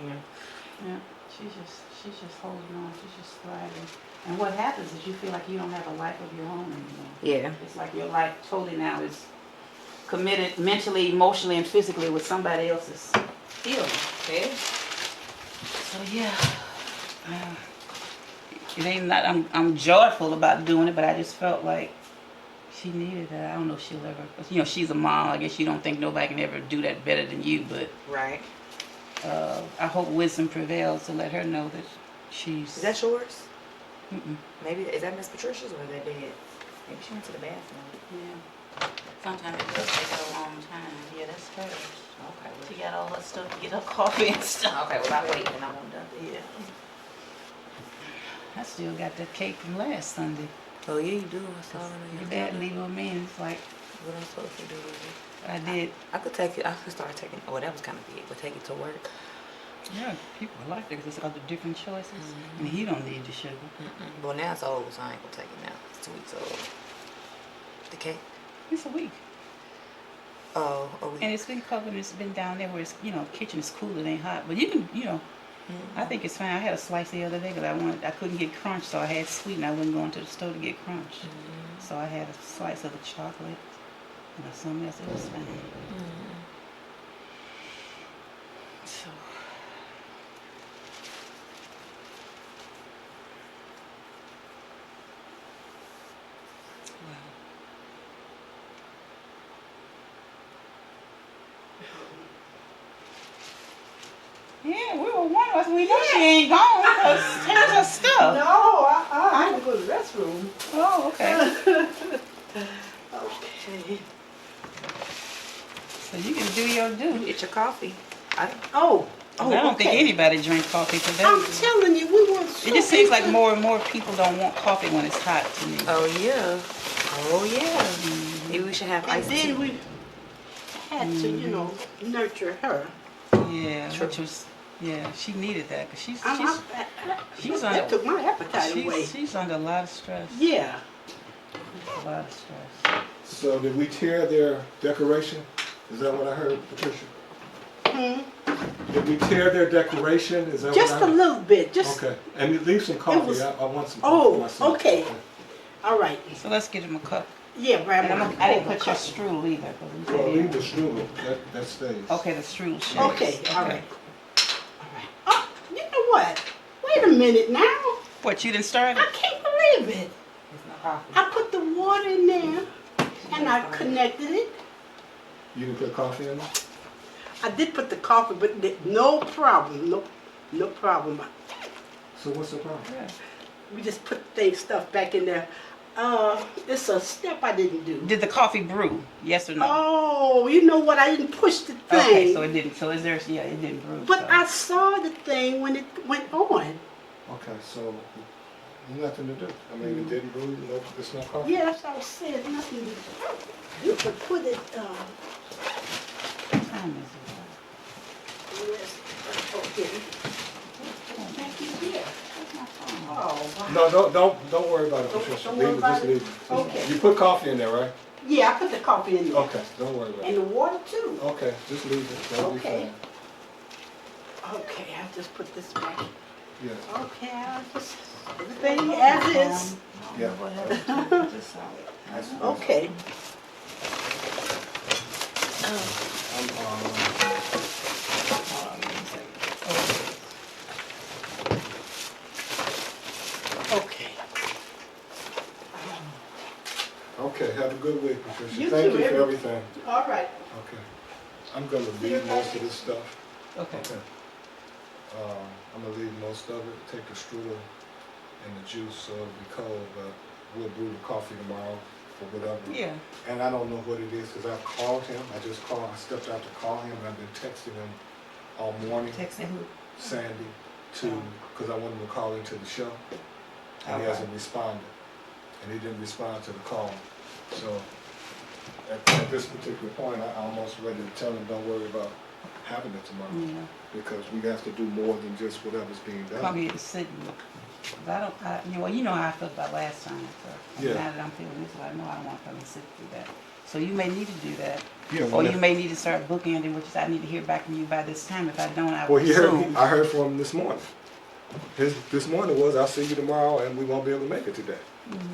Yeah, she's just holding on. She's just thriving. And what happens is you feel like you don't have a life of your own anymore. Yeah. It's like your life totally now is committed mentally, emotionally, and physically with somebody else's healing. Yeah. So yeah, it ain't not. I'm joyful about doing it, but I just felt like she needed that. I don't know if she'll ever. You know, she's a mom. I guess you don't think nobody can ever do that better than you, but Right. I hope wisdom prevails to let her know that she's. Is that yours? Mm-mm. Maybe is that Miss Patricia's or is that dead? Maybe she went to the bathroom. Yeah. Sometimes it does take a long time. Yeah, that's hers. Okay. She got all her stuff to get her coffee and stuff. Okay. Well, I wait and I won't done. Yeah. I still got that cake from last Sunday. Oh yeah, you do. I saw it. Your dad leave them in. It's like What I'm supposed to do with it? I did. I could take it. I could start taking. Oh, that was kind of big. But take it to work. Yeah, people like that because it's got the different choices. And he don't need the sugar. Well, now it's old, so I ain't gonna take it now. It's 2 weeks old. The cake. It's a week. Oh, And it's been covered and it's been down there where it's, you know, kitchen is cool, it ain't hot. But you can, you know, I think it's fine. I had a slice the other day because I couldn't get crunch, so I had sweet, and I wasn't going to the store to get crunch. So I had a slice of the chocolate and something else. It was fine. So. Wow. Yeah, we were one of us. We know she ain't gone because here's her stuff. No, I had to go to the restroom. Oh, okay. Okay. So you can do your due. Get your coffee. Oh, I don't think anybody drink coffee today. I'm telling you, we were so It just seems like into- more and more people don't want coffee when it's hot to me. Oh yeah. Oh yeah. Maybe we should have And iced tea. then we had to, you know, nurture her. Yeah, which was, yeah, she needed that because she's That under, took my appetite away. she's under a lot of stress. Yeah. A lot of stress. So did we tear their decoration? Is that what I heard, Patricia? Did we tear their decoration? Is that Just what a I heard? little bit. Just Okay, and leave some coffee. was- I want some coffee Oh, myself. okay. all right. So let's get him a cup. Yeah, grab And one. I didn't put your strudel either. 'Cause you said Well, you- leave the strudel. That stays. Okay, the strudel shakes. Okay, all right. All right. Oh, you know what? Wait a minute now. What, you didn't start I it? can't believe it. It's not coffee. I put the water in there and I connected it. You didn't put coffee in there? I did put the coffee, but no problem. No problem. So what's the problem? Yeah. We just put stuff back in there. It's a step I didn't do. Did the coffee brew? Yes or no? Oh, you know what? I didn't push the thing. Okay, so it didn't. So is there? Yeah, it didn't brew. But so. I saw the thing when it went on. Okay, so nothing to do. I mean, it didn't brew. No, it's not coffee. Yeah, that's what I said. Nothing to do. You could put it. What time is it? Okay. Thank you. Here. Oh, wow. No, don't worry about it, Patricia. Don't worry Leave it, about just it? leave it. Okay. You put coffee in there, right? Yeah, I put the coffee in there. Okay, don't worry about And it. the water too. Okay, just leave it. That'll be Okay. fine. Okay, I'll just put this back. Yeah, Okay, I'll just, everything as is. yeah. That's- Okay. Okay. Okay, have a good week, Patricia. You Thank too, you for every- everything. All right. Okay. I'm gonna leave most of this stuff. Okay. Okay. I'm gonna leave most of it, take the strudel and the juice, so it'll be cold, but we'll brew the coffee tomorrow or whatever. Yeah. And I don't know what it is, because I've called him, I stepped out to call him, and I've been texting him all morning, Texting who? Sandy, because I wanted to call into the show, and he Okay. hasn't responded, and he didn't respond to the call. So, at this particular point, I'm almost ready to tell him, don't worry about having it tomorrow, Yeah. because we have to do more than just whatever's being done. Come here to sit and, 'cause you know how I felt about last time. So Yeah. now that I'm feeling this way, I know I don't want to come and sit through that. So you may need to do that. Yeah, Or you may need to start bookending, which is I need to hear back from you by this time. If I don't, I will Well, assume. I heard from him this morning. This morning was, I'll see you tomorrow, and we won't be able to make it today.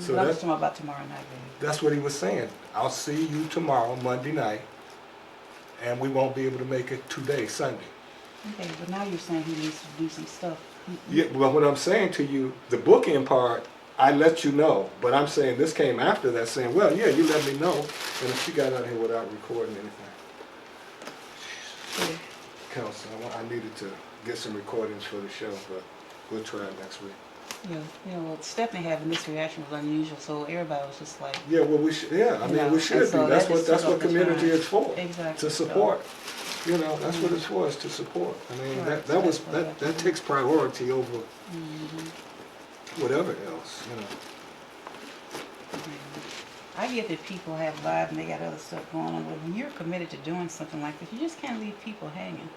So I'm that's, just talking about tomorrow night, baby. that's what he was saying. I'll see you tomorrow, Monday night, and we won't be able to make it today, Sunday. Okay, but now you're saying he needs to do some stuff. Yeah, well, what I'm saying to you, the booking part, I let you know, but I'm saying this came after that, saying, well, yeah, you let me know, and if she got out here without recording anything. Council, I needed to get some recordings for the show, but we'll try it next week. Yeah, well, Stephanie having this reaction was unusual, so everybody was just like, Yeah, well, we should, yeah, I mean, Yeah, we should and be, so that's that what, just that's took what up the community time. is for, Exactly. to support. You know, that's what it's for, is to support. I mean, Right, that was, that's what I that do. takes priority over Mm-hmm. whatever else, you know. I get that people have lives and they got other stuff going on, but when you're committed to doing something like this, you just can't leave people hanging.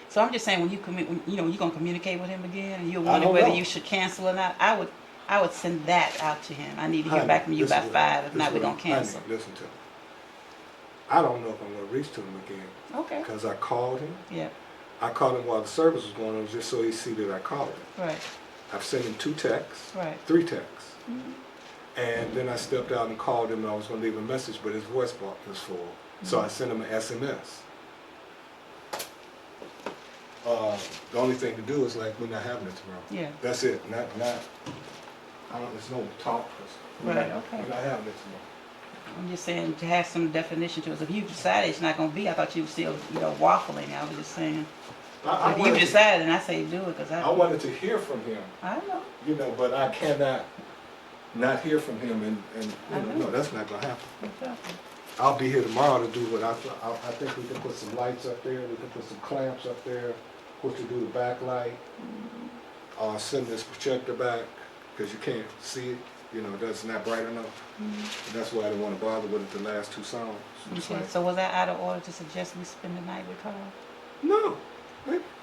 So I'm just saying, when you commit, you know, you're gonna communicate with him again, and you're I wondering don't whether know. you should cancel or not. I would send that out to him. I need to hear Honey, back from you this by is what- 5. If this not, is we're what- gonna cancel. honey, listen to me. I don't know if I'm gonna reach to him again, Okay. because I called him, Yeah. I called him while the service was going on just so he see that I called him. Right, I've sent him 2 texts, right. 3 texts. And then I stepped out and called him and I was going to leave a message, but his voice box was full. So I sent him an SMS. The only thing to do is like, we're not having it tomorrow. Yeah. That's it. Not, there's no talk. Right, okay. We're not having it tomorrow. I'm just saying to have some definition to it. If you decided it's not gonna be, I thought you were still, waffling. I was just saying, I if you wanted, decided, and I say do it, cause I wanted to hear from him, I know. but I cannot not hear from him and I know. no, that's not gonna happen. Exactly. I'll be here tomorrow to do what I think we can put some lights up there, we can put some clamps up there, what to do the backlight, send this projector back, because you can't see it, that's not bright enough. And that's why I didn't want to bother with it the last 2 songs. It's Okay, like, so was that out of order to suggest we spend the night with Carl? no,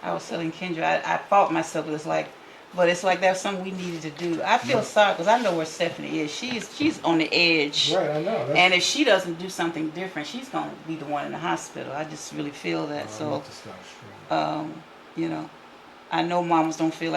I was telling Kendra, I fought myself, but it's like that's something we needed to do. I feel sorry, because I know where Stephanie is. She's on the edge. right, I know. And if she doesn't do something different, she's gonna be the one in the hospital. I just really feel that. I'm So, about to stop streaming. I know mamas don't feel like